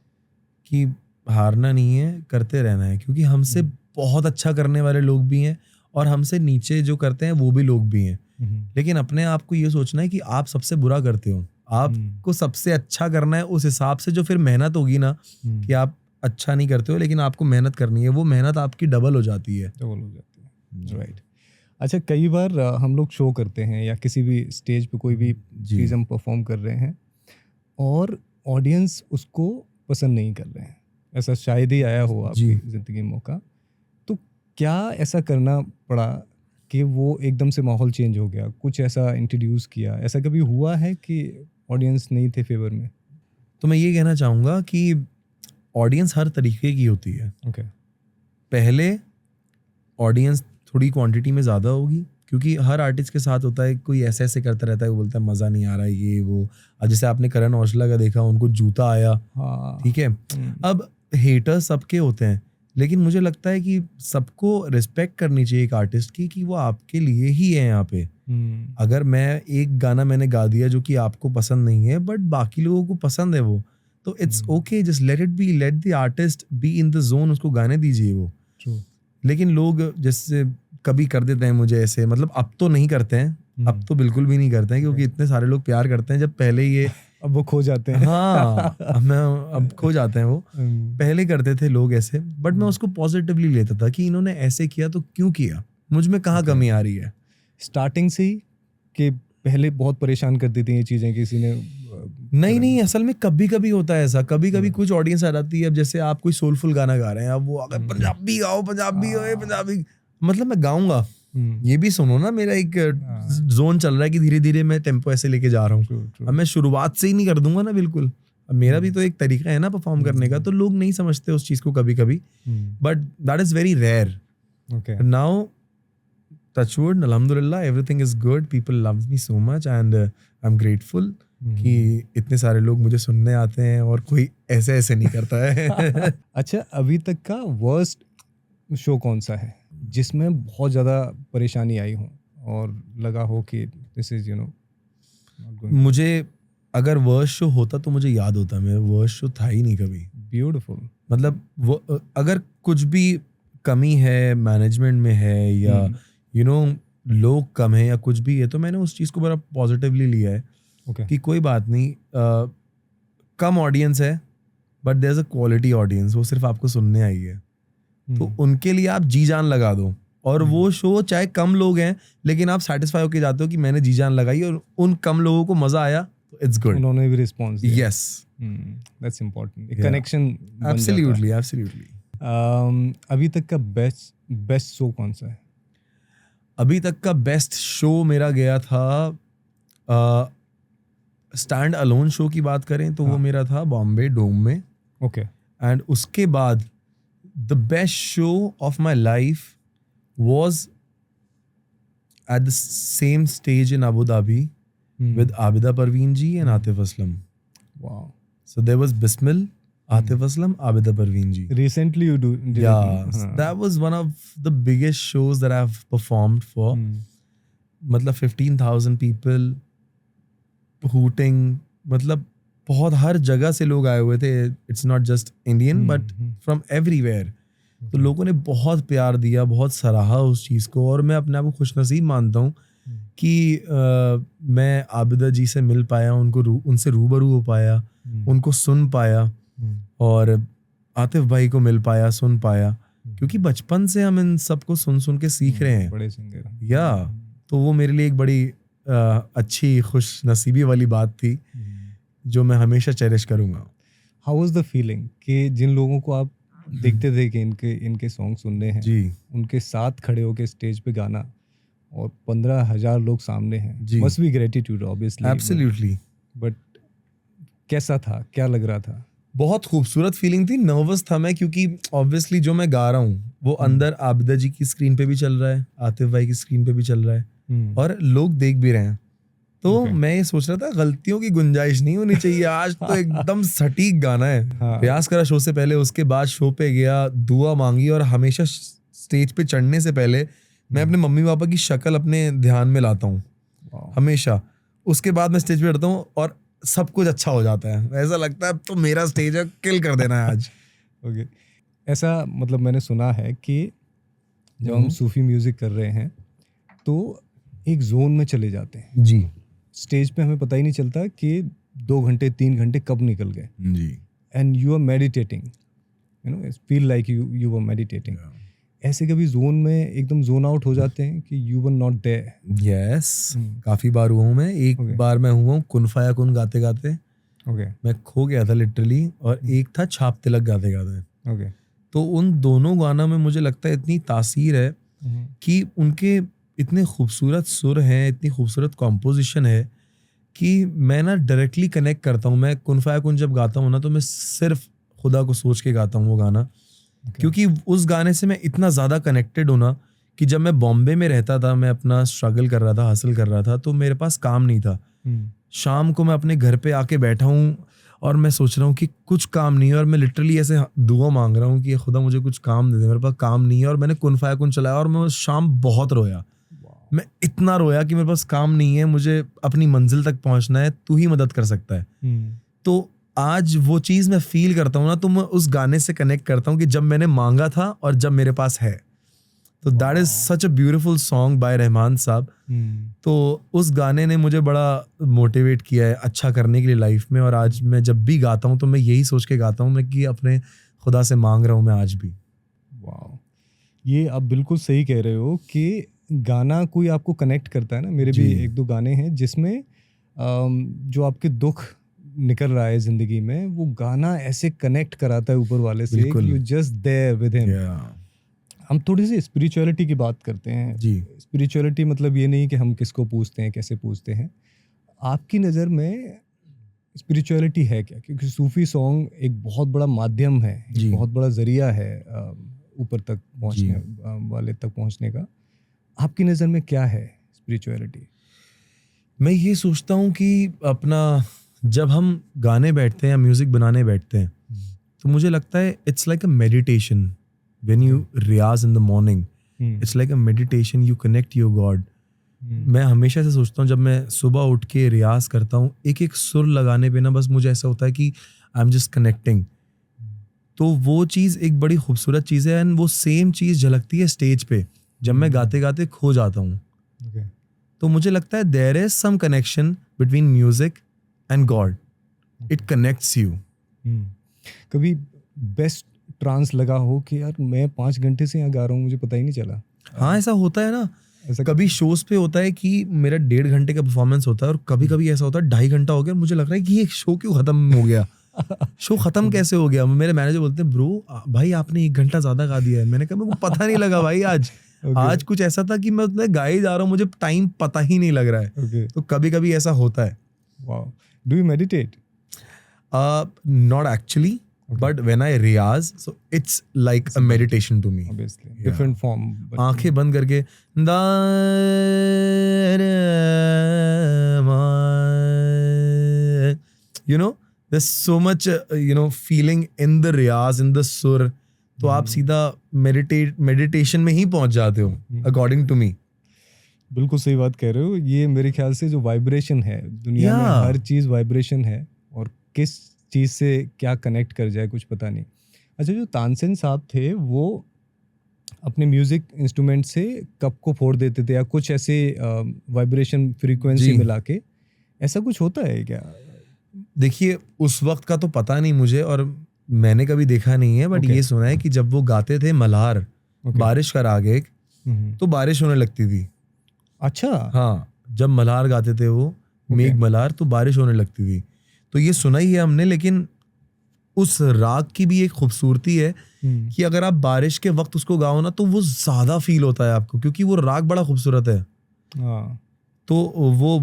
कि हारना नहीं है, करते रहना है, क्योंकि हमसे बहुत अच्छा करने वाले लोग भी हैं और हमसे नीचे जो करते हैं वो भी लोग भी हैं। लेकिन अपने आप को ये सोचना है कि आप सबसे बुरा करते हो, आपको सबसे अच्छा करना है, उस हिसाब से जो फिर मेहनत होगी ना, कि आप अच्छा नहीं करते हो लेकिन आपको मेहनत करनी है, वो मेहनत आपकी डबल हो जाती है। डबल हो जाती है, राइट। अच्छा, कई बार हम लोग शो करते हैं या किसी भी स्टेज पे कोई भी चीज़ हम परफॉर्म कर रहे हैं और ऑडियंस उसको पसंद नहीं कर रहे हैं, ऐसा शायद ही आया हो आपकी ज़िंदगी में मौका, तो क्या ऐसा करना पड़ा कि वो एकदम से माहौल चेंज हो गया, कुछ ऐसा इंट्रोड्यूस किया, ऐसा कभी हुआ है कि ऑडियंस नहीं थे फेवर में? तो मैं ये कहना चाहूँगा कि ऑडियंस हर तरीके की होती है। ओके। पहले ऑडियंस थोड़ी क्वांटिटी में ज़्यादा होगी, क्योंकि हर आर्टिस्ट के साथ होता है, कोई ऐसे ऐसे करता रहता है, वो बोलता है मज़ा नहीं आ रहा है ये वो। अब जैसे आपने करण औजला का देखा, उनको जूता आया, ठीक है। अब हेटर सबके होते हैं, लेकिन मुझे लगता है कि सबको रिस्पेक्ट करनी चाहिए एक आर्टिस्ट की, कि वो आपके लिए ही है यहाँ पे। अगर मैं एक गाना मैंने गा दिया जो कि आपको पसंद नहीं है बट बाकी लोगों को पसंद है वो, तो it's okay, just let it be, let the artist be in the zone, उसको गाने दीजिए वो। लेकिन लोग जैसे कभी कर देते हैं मुझे ऐसे, मतलब अब तो नहीं करते हैं, अब तो बिल्कुल भी नहीं करते हैं, क्योंकि इतने सारे लोग प्यार करते हैं। जब पहले ये अब वो खो जाते हैं। हाँ, अब खो जाते हैं वो। पहले करते थे लोग ऐसे, बट मैं उसको पॉजिटिवली लेता था कि इन्होंने ऐसे किया तो क्यों किया, मुझ में कहाँ कमी आ रही है। स्टार्टिंग से ही कि पहले बहुत परेशान कर देती हैं ये चीज़ें, किसी ने नहीं, असल में कभी कभी होता है ऐसा, कभी कभी कुछ ऑडियंस आ जाती है। अब जैसे आप कोई सोलफुल गाना गा रहे हैं, अब वो अगर पंजाबी गाओ, पंजाबी हो, पंजाबी, मतलब मैं गाऊंगा, ये भी सुनो ना, मेरा एक जोन चल रहा है कि धीरे धीरे मैं टेम्पो ऐसे लेके जा रहा हूँ। अब मैं शुरुआत से ही नहीं कर दूंगा ना, बिल्कुल। अब मेरा भी तो एक तरीका है ना परफॉर्म करने का, तो लोग नहीं समझते उस चीज को कभी कभी, but that is very rare. Now touchwood, alhamdulillah, everything is good, people love me so much and I'm grateful कि इतने सारे लोग मुझे सुनने आते हैं और कोई ऐसे ऐसे नहीं करता है। अच्छा, अभी तक का वर्स्ट शो कौन सा है जिसमें बहुत ज़्यादा परेशानी आई हो और लगा हो कि दिस इज मुझे अगर वर्स्ट शो होता तो मुझे याद होता, मेरा वर्स्ट शो था ही नहीं कभी। ब्यूटीफुल। मतलब वो अगर कुछ भी कमी है मैनेजमेंट में है या लोग कम है या कुछ भी है, तो मैंने उस चीज़ को बड़ा पॉजिटिवली लिया है। कि कोई बात नहीं, कम ऑडियंस है but there is a quality audience, वो सिर्फ आपको सुनने आई है, तो उनके लिए आप जी जान लगा दो। और वो शो चाहे कम लोग हैं लेकिन आप सेटिस्फाई होके जाते हो कि मैंने जी जान लगाई और उन कम लोगों को मजा आया, तो इट्स गुड। उन्होंने भी रिस्पॉन्स दिया। यस, दैट्स इंपॉर्टेंट, एक कनेक्शन। एब्सोल्युटली। अभी तक का बेस्ट शो कौन सा है? अभी तक का बेस्ट शो मेरा गया था, स्टैंड अलोन शो की बात करें तो वो मेरा था बॉम्बे डोम में। ओके। एंड उसके बाद the best show of my life was at the same stage in Abu Dhabi with Abida Parveen ji and Atif Aslam. Wow. So there was Bismil, Atif Aslam, Abida Parveen ji. Recently you did yeah, that was one of the biggest shows that I've performed for. मतलब 15,000 पीपल हूटिंग, मतलब बहुत हर जगह से लोग आए हुए थे. It's not just Indian but from everywhere. तो लोगों ने बहुत प्यार दिया, बहुत सराहा उस चीज़ को, और मैं अपने आप को खुशनसीब मानता हूँ कि मैं आबिदा जी से मिल पाया, उनसे रूबरू हो पाया, उनको सुन पाया, और आतिफ भाई को मिल पाया, सुन पाया, क्योंकि बचपन से हम इन सबको सुन सुन के सीख रहे हैं. बड़े सिंगर या तो वो मेरे लिए एक बड़ी अच्छी खुश नसीबी वाली बात थी जो मैं हमेशा चेरिश करूँगा. हाउ वाज द फीलिंग कि जिन लोगों को आप देखते थे कि इनके सॉन्ग सुनने हैं जी, उनके साथ खड़े होके स्टेज पे गाना और 15,000 लोग सामने हैं, जी. Must be gratitude obviously. Absolutely. But कैसा था, क्या लग रहा था? बहुत खूबसूरत फीलिंग थी. नर्वस था मैं, क्योंकि ऑब्वियसली जो मैं गा रहा हूँ वो अंदर आबिदा जी की स्क्रीन पे भी चल रहा है, आतिफ भाई की स्क्रीन पे भी चल रहा है, और लोग देख भी रहे हैं. तो मैं ये सोच रहा था गलतियों की गुंजाइश नहीं होनी चाहिए. आज तो एकदम सटीक गाना है. प्रयास करा शो से पहले, उसके बाद शो पे गया, दुआ मांगी, और हमेशा स्टेज पे चढ़ने से पहले मैं अपने मम्मी पापा की शक्ल अपने ध्यान में लाता हूँ हमेशा. उसके बाद मैं स्टेज पे चढ़ता हूँ और सब कुछ अच्छा हो जाता है. ऐसा लगता है तो मेरा स्टेज है, किल कर देना है आज. ओके. ऐसा मतलब मैंने सुना है कि जब हम सूफी म्यूजिक कर रहे हैं तो एक जोन में चले जाते हैं. जी स्टेज पे हमें पता ही नहीं चलता कि 2 घंटे 3 घंटे कब निकल गए. जी. And you are meditating, you know, feel like you are meditating. ऐसे कभी जोन में एकदम जोन आउट हो जाते हैं कि you were not there? Yes, काफी बार हुआ हूँ मैं. एक बार मैं हुआ हूँ कुन फाया कुन गाते गाते. ओके. मैं खो गया था लिटरली. और एक था छाप तिलक गाते गाते. ओके. तो उन दोनों गाना में मुझे लगता है इतनी तासीर है कि उनके इतने खूबसूरत सुर हैं, इतनी खूबसूरत कॉम्पोजिशन है कि मैं ना डायरेक्टली कनेक्ट करता हूँ. मैं कुन फाया कुन जब गाता हूँ ना तो मैं सिर्फ खुदा को सोच के गाता हूँ वो गाना. क्योंकि उस गाने से मैं इतना ज़्यादा कनेक्टेड हूँ ना कि जब मैं बॉम्बे में रहता था, मैं अपना स्ट्रगल कर रहा था, हासिल कर रहा था, तो मेरे पास काम नहीं था. शाम को मैं अपने घर पे आके बैठा हूँ और मैं सोच रहा हूँ कि कुछ काम नहीं है, और मैं लिटरली ऐसे दुआ मांग रहा हूँ कि खुदा मुझे कुछ काम दे दे, मेरे पास काम नहीं है. और मैंने कुन फाया कुन चलाया और मैं उस शाम बहुत रोया. मैं इतना रोया कि मेरे पास काम नहीं है, मुझे अपनी मंजिल तक पहुंचना है, तू ही मदद कर सकता है. तो आज वो चीज़ मैं फील करता हूँ ना, तो मैं उस गाने से कनेक्ट करता हूँ कि जब मैंने मांगा था और जब मेरे पास है. तो that is such a beautiful song by Rahman साहब. तो उस गाने ने मुझे बड़ा मोटिवेट किया है अच्छा करने के लिए लाइफ में. और आज मैं जब भी गाता हूँ तो मैं यही सोच के गाता हूँ मैं कि अपने खुदा से मांग रहा हूँ मैं आज भी. वाह, ये आप बिल्कुल सही कह रहे हो कि गाना कोई आपको कनेक्ट करता है ना. मेरे भी 1-2 गाने हैं जिसमें जो आपके दुख निकल रहा है जिंदगी में, वो गाना ऐसे कनेक्ट कराता है ऊपर वाले से कि you just there with him. हम थोड़ी सी स्पिरिचुअलिटी की बात करते हैं जी. स्पिरिचुअलिटी मतलब ये नहीं कि हम किसको पूछते हैं, कैसे पूछते हैं. आपकी नज़र में स्पिरिचुअलिटी है क्या? क्योंकि सूफी सॉन्ग एक बहुत बड़ा माध्यम है, एक बहुत बड़ा जरिया है ऊपर तक पहुंचने वाले तक पहुंचने का. आपकी नज़र में क्या है स्पिरिचुअलिटी? मैं ये सोचता हूँ कि अपना जब हम गाने बैठते हैं या म्यूज़िक बनाने बैठते हैं तो मुझे लगता है it's like a meditation. When you riyaz in the morning, it's like a meditation, you connect your God. मैं हमेशा से सोचता हूँ जब मैं सुबह उठ के रियाज करता हूँ, एक एक सुर लगाने पे ना बस मुझे ऐसा होता है कि आई एम जस्ट कनेक्टिंग. तो वो चीज़ एक बड़ी खूबसूरत चीज़ है. एंड वो सेम चीज़ झलकती है स्टेज पे जब मैं गाते गाते खो जाता हूँ. तो मुझे लगता है there is some connection between music and God. It connects you. कभी बेस्ट ट्रांस लगा हो कि यार मैं 5 घंटे से यहाँ गा रहा हूँ, मुझे पता ही नहीं चला? हाँ, ऐसा होता है ना. ऐसा कभी शोज पे होता है कि मेरा 1.5 घंटे का परफॉर्मेंस होता है और कभी कभी ऐसा होता है 2.5 घंटा हो गया, मुझे लग रहा है कि ये शो क्यों खत्म हो गया. शो खत्म कैसे हो गया? मेरे मैनेजर बोलते हैं ब्रो भाई आपने 1 घंटा ज्यादा गा दिया है. मैंने कहा मेरे को पता नहीं लगा भाई. आज कुछ ऐसा था कि मैं उतना गा ही जा रहा हूँ, मुझे टाइम पता ही नहीं लग रहा है. तो कभी कभी ऐसा होता है. Wow. Do you meditate? Not actually, but when I riyaz, so it's like a meditation to me. Obviously, different form. आंखें बंद करके you know, there's so much feeling in the riyaz, in the sur. तो आप सीधा मेडिटेशन में ही पहुंच जाते हो, according to me. बिल्कुल सही बात कह रहे हो। ये मेरे ख्याल से जो वाइब्रेशन है दुनिया में, Yeah. हर चीज़ वाइब्रेशन है, और किस चीज़ से क्या कनेक्ट कर जाए कुछ पता नहीं। अच्छा, जो तानसेन साहब थे वो अपने म्यूजिक इंस्ट्रूमेंट से कप को फोड़ देते थे, या कुछ ऐसे वाइब्रेशन फ्रीक्वेंसी जी। मिला के, ऐसा कुछ होता है क्या? देखिए उस वक्त का तो पता नहीं मुझे, और मैंने कभी देखा नहीं है, बट Okay. ये सुना है कि जब वो गाते थे मल्हार, Okay. बारिश का राग एक, हम्म। तो बारिश होने लगती थी। अच्छा। हाँ, जब मल्हार गाते थे वो मेघ मल्हार, तो बारिश होने लगती थी। तो ये सुना ही है हमने, लेकिन उस राग की भी एक खूबसूरती है कि अगर आप बारिश के वक्त उसको गाओ ना, तो वो ज्यादा फील होता है आपको, क्योंकि वो राग बड़ा खूबसूरत है। हाँ। तो वो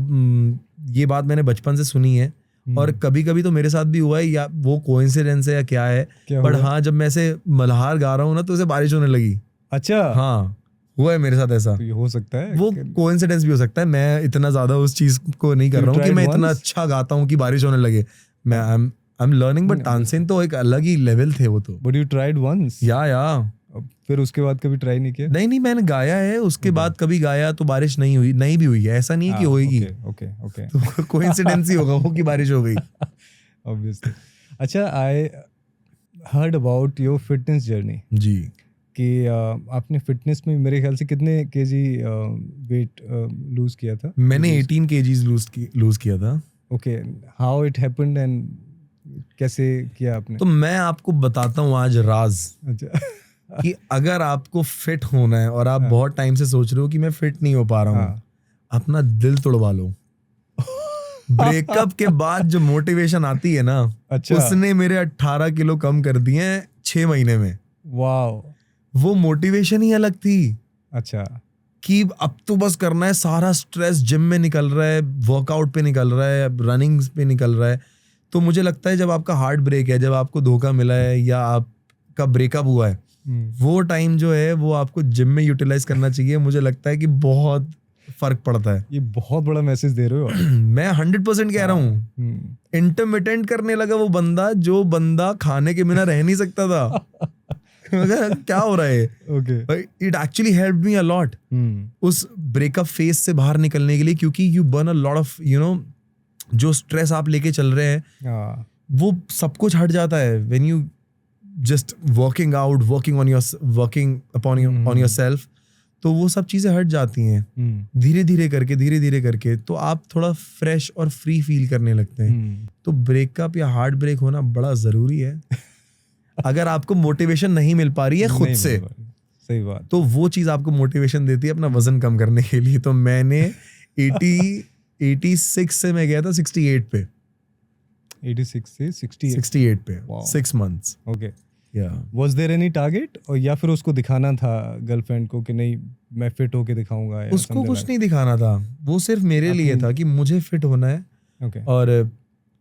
ये बात मैंने बचपन से सुनी है, और कभी कभी तो मेरे साथ भी हुआ है, या वो कोइंसिडेंस है या क्या है, क्या बट हुआ? हाँ जब मैं ऐसे मल्हार गा रहा हूँ ना, तो उसे बारिश होने लगी। अच्छा। हाँ, हुआ है मेरे साथ ऐसा। तो ये हो सकता है वो कोइंसिडेंस भी हो सकता है, मैं इतना ज्यादा उस चीज को नहीं कर रहा हूँ कि मैं इतना अच्छा गाता हूँ कि बारिश होने लगे। मैं I am learning, but Tansen तो एक अलग ही लेवल थे वो तो। But you tried once? या फिर उसके बाद कभी ट्राई नहीं किया? नहीं, मैंने गाया है, उसके बाद कभी गाया तो बारिश नहीं हुई, नहीं भी हुई है, ऐसा नहीं है कि होएगी। Okay okay. तो कोइंसिडेंस ही होगा वो कि बारिश हो गई। ऑब्वियसली। अच्छा, I heard about your fitness journey, जी। कि आपने फिटनेस में मेरे ख्याल से कितने केजी वेट लूज किया था? मैंने 18 kgs लूज किया था। Okay, how it happened and कैसे किया आपने? तो मैं आपको बताता हूँ आज राज, अच्छा। कि अगर आपको फिट होना है और आप बहुत टाइम से सोच रहे हो कि मैं फिट नहीं हो पा रहा हूँ, हाँ। अपना दिल तोड़वा लो। ब्रेकअप के बाद जो मोटिवेशन आती है ना, अच्छा। उसने मेरे 18 किलो कम कर दिए हैं 6 महीने में। वाओ। वो मोटिवेशन ही अलग थी अच्छा। कि अब तो बस करना है, सारा स्ट्रेस जिम में निकल रहा है, वर्कआउट पे निकल रहा है, रनिंग पे निकल रहा है। तो मुझे लगता है जब आपका हार्ट ब्रेक है, जब आपको धोखा मिला है, या आपका ब्रेकअप हुआ है, वो टाइम जो है वो आपको जिम में यूटिलाइज करना चाहिए। मुझे लगता है कि बहुत फर्क पड़ता है। ये बहुत बड़ा मैसेज दे रहे हो आप। मैं 100% कह रहा हूँ। इंटरमिटेंट करने लगा वो बंदा, जो बंदा खाने के बिना रह नहीं सकता था। क्या हो रहा है? Okay. It actually helped me a lot उस ब्रेकअप फेज से बाहर निकलने के लिए, क्योंकि you burn a lot of जो स्ट्रेस आप लेके चल रहे हैं, वो सब कुछ हट जाता है when you just working out, working upon yourself. तो वो सब चीजें हट जाती हैं धीरे धीरे करके, तो आप थोड़ा फ्रेश और फ्री फील करने लगते हैं। तो ब्रेकअप या हार्ट ब्रेक होना बड़ा जरूरी है। अगर आपको मोटिवेशन नहीं मिल पा रही है खुद से, सही बात, तो वो चीज आपको मोटिवेशन देती है अपना वजन कम करने के लिए। तो मैंने 86 से मैं गया था 68 पे। 86 से 68 पे 6 months। Okay. Was there any target, और या फिर उसको दिखाना था गर्लफ्रेंड को कि नहीं मैं फिट होके दिखाऊंगा? उसको कुछ नहीं दिखाना था, वो सिर्फ मेरे लिए था कि मुझे फिट होना है, okay. और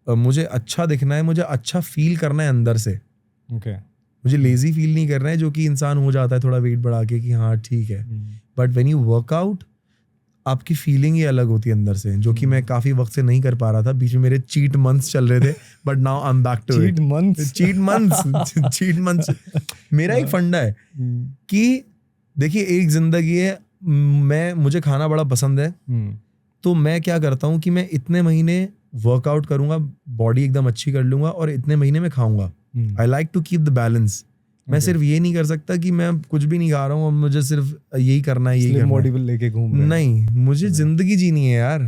मुझे अच्छा दिखना है, मुझे अच्छा फील करना है अंदर से। okay. मुझे लेजी फील नहीं करना है, जो कि इंसान हो जाता है थोड़ा वेट बढ़ा के कि हाँ ठीक है। बट व्हेन यू वर्कआउट, आपकी फीलिंग ही अलग होती है अंदर से, जो कि मैं काफी वक्त से नहीं कर पा रहा था। बीच में मेरे चीट मंथ्स चल रहे थे, but now I am back to it. Cheat months मेरा एक फंडा है कि देखिए एक जिंदगी है, मुझे खाना बड़ा पसंद है, तो मैं क्या करता हूँ कि मैं इतने महीने वर्कआउट करूंगा, बॉडी एकदम अच्छी कर लूंगा, और इतने महीने में खाऊंगा। I like to keep the balance. मैं सिर्फ ये नहीं कर सकता कि मैं कुछ भी नहीं खा रहा हूँ और मुझे सिर्फ यही करना है, यही करना है। लेके घूम रहे नहीं, मुझे जिंदगी जीनी है यार।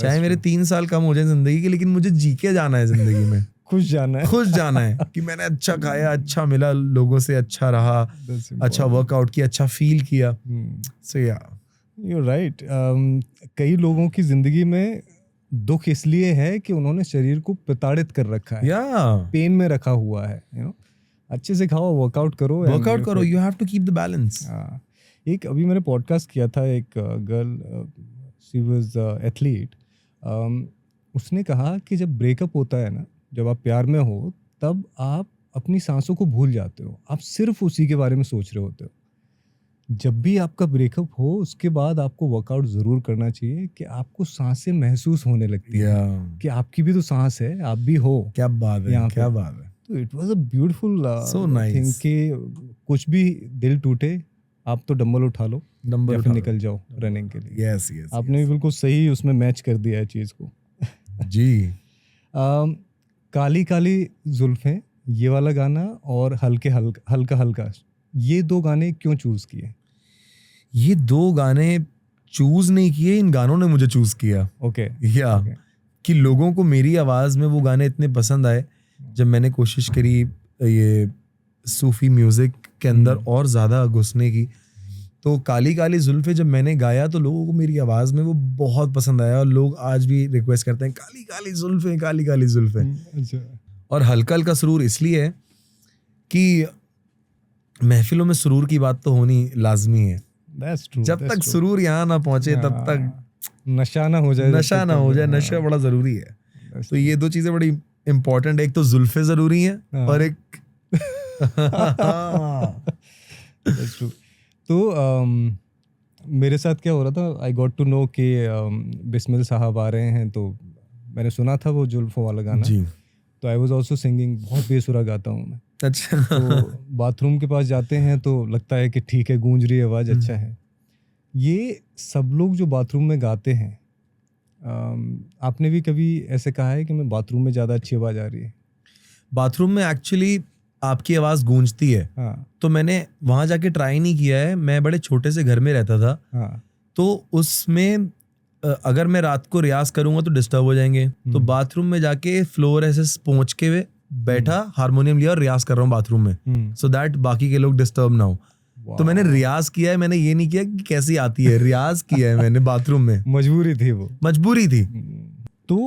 चाहे मेरे 3 साल कम हो जाए जिंदगी के, लेकिन मुझे जी के जाना है जिंदगी में। खुश जाना है कि मैंने अच्छा खाया, अच्छा मिला, लोगों से अच्छा रहा, अच्छा वर्कआउट किया, अच्छा फील किया। सो या यू राइट। कई लोगों की जिंदगी में दुख इसलिए है कि उन्होंने शरीर को प्रताड़ित कर रखा है, पेन में रखा हुआ है। अच्छे से खाओ, वर्कआउट करो, you have to keep the balance. एक अभी मैंने पॉडकास्ट किया था, एक गर्ल, शी वाज एथलीट, उसने कहा कि जब ब्रेकअप होता है ना, जब आप प्यार में हो, तब आप अपनी सांसों को भूल जाते हो, आप सिर्फ उसी के बारे में सोच रहे होते हो। जब भी आपका ब्रेकअप हो, उसके बाद आपको वर्कआउट जरूर करना चाहिए कि आपको सांसें महसूस होने लगती है कि आपकी भी तो सांस है, आप भी हो। क्या बात है, क्या बात है। तो it was a beautiful so nice thing कि कुछ भी दिल टूटे आप तो डंबल उठा लो नंबर या फिर निकल जाओ रनिंग के लिए। यस यस आपने भी बिल्कुल सही उसमें मैच कर दिया है चीज़ को। जी। काली काली जुल्फें, ये वाला गाना, और हल्का हल्का, ये 2 गाने क्यों चूज किए? ये 2 गाने चूज नहीं किए, इन गानों ने मुझे चूज किया। ओके। या कि लोगों को मेरी आवाज में वो गाने इतने पसंद आए, जब मैंने कोशिश करी ये सूफी म्यूजिक के अंदर और ज्यादा घुसने की, तो काली काली जुल्फे जब मैंने गाया तो लोगों को मेरी आवाज में वो बहुत पसंद आया, और लोग आज भी रिक्वेस्ट करते हैं काली काली जुल्फे, काली काली जुल्फे। अच्छा। और हल्का हल्का सुरूर इसलिए है कि महफिलों में सुरूर की बात तो होनी लाजमी है। That's true, जब that's तक true. सुरूर यहाँ ना पहुंचे तब तक नशा ना हो जाए, नशा ना हो जाए। नशा बड़ा जरूरी है। That's तो ये 2 चीजें बड़ी इंपॉर्टेंट है, एक तो जुल्फे जरूरी हैं और एक That's true. तो मेरे साथ क्या हो रहा था, आई गॉट टू नो कि बिस्मिल साहब आ रहे हैं, तो मैंने सुना था वो जुल्फों वाला गाना जी। तो आई वाज आल्सो सिंगिंग। बहुत बेसुरा गाता हूँ मैं। अच्छा। तो बाथरूम के पास जाते हैं तो लगता है कि ठीक है, गूंज रही है आवाज़, अच्छा है। ये सब लोग जो बाथरूम में गाते हैं, आपने भी कभी ऐसे कहा है कि मैं बाथरूम में ज़्यादा अच्छी आवाज़ आ रही है? बाथरूम में एक्चुअली आपकी आवाज गूंजती है। हाँ तो मैंने वहां जाके ट्राई नहीं किया है। मैं बड़े छोटे से घर में रहता था, हाँ। तो उसमें अगर मैं रात को रियाज करूंगा तो डिस्टर्ब हो जाएंगे, तो बाथरूम में जाके फ्लोर ऐसे पहुंच के हुए बैठा, हारमोनियम लिया और रियाज कर रहा हूँ बाथरूम में, सो दैट बाकी के लोग डिस्टर्ब ना हो। तो मैंने रियाज किया है, मैंने ये नहीं किया कि कैसी आती है, रियाज किया है मैंने बाथरूम में। मजबूरी थी वो। मजबूरी थी। तो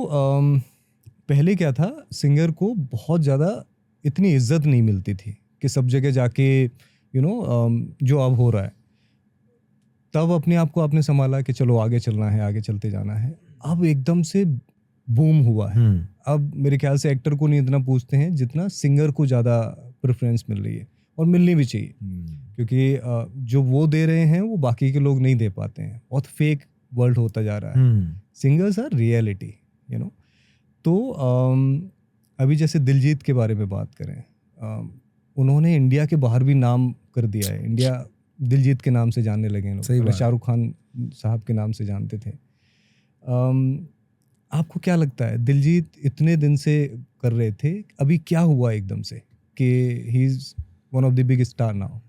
पहले क्या था, सिंगर को बहुत ज़्यादा इतनी इज्जत नहीं मिलती थी कि सब जगह जाके जो अब हो रहा है, तब अपने आप को आपने संभाला कि चलो आगे चलना है, आगे चलते जाना है। अब एकदम से बूम हुआ है। अब मेरे ख्याल से एक्टर को नहीं इतना पूछते हैं जितना सिंगर को ज़्यादा प्रेफरेंस मिल रही है, और मिलनी भी चाहिए, क्योंकि जो वो दे रहे हैं वो बाकी के लोग नहीं दे पाते हैं। बहुत फेक वर्ल्ड होता जा रहा है। सिंगर्स आर रियलिटी, तो अभी जैसे दिलजीत के बारे में बात करें, उन्होंने इंडिया के बाहर भी नाम कर दिया है। इंडिया दिलजीत के नाम से जानने लगे हैं लोग, शाहरुख खान साहब के नाम से जानते थे। आपको क्या लगता है, दिलजीत इतने दिन से कर रहे थे, अभी क्या हुआ एकदम से कि he is one of the big star now?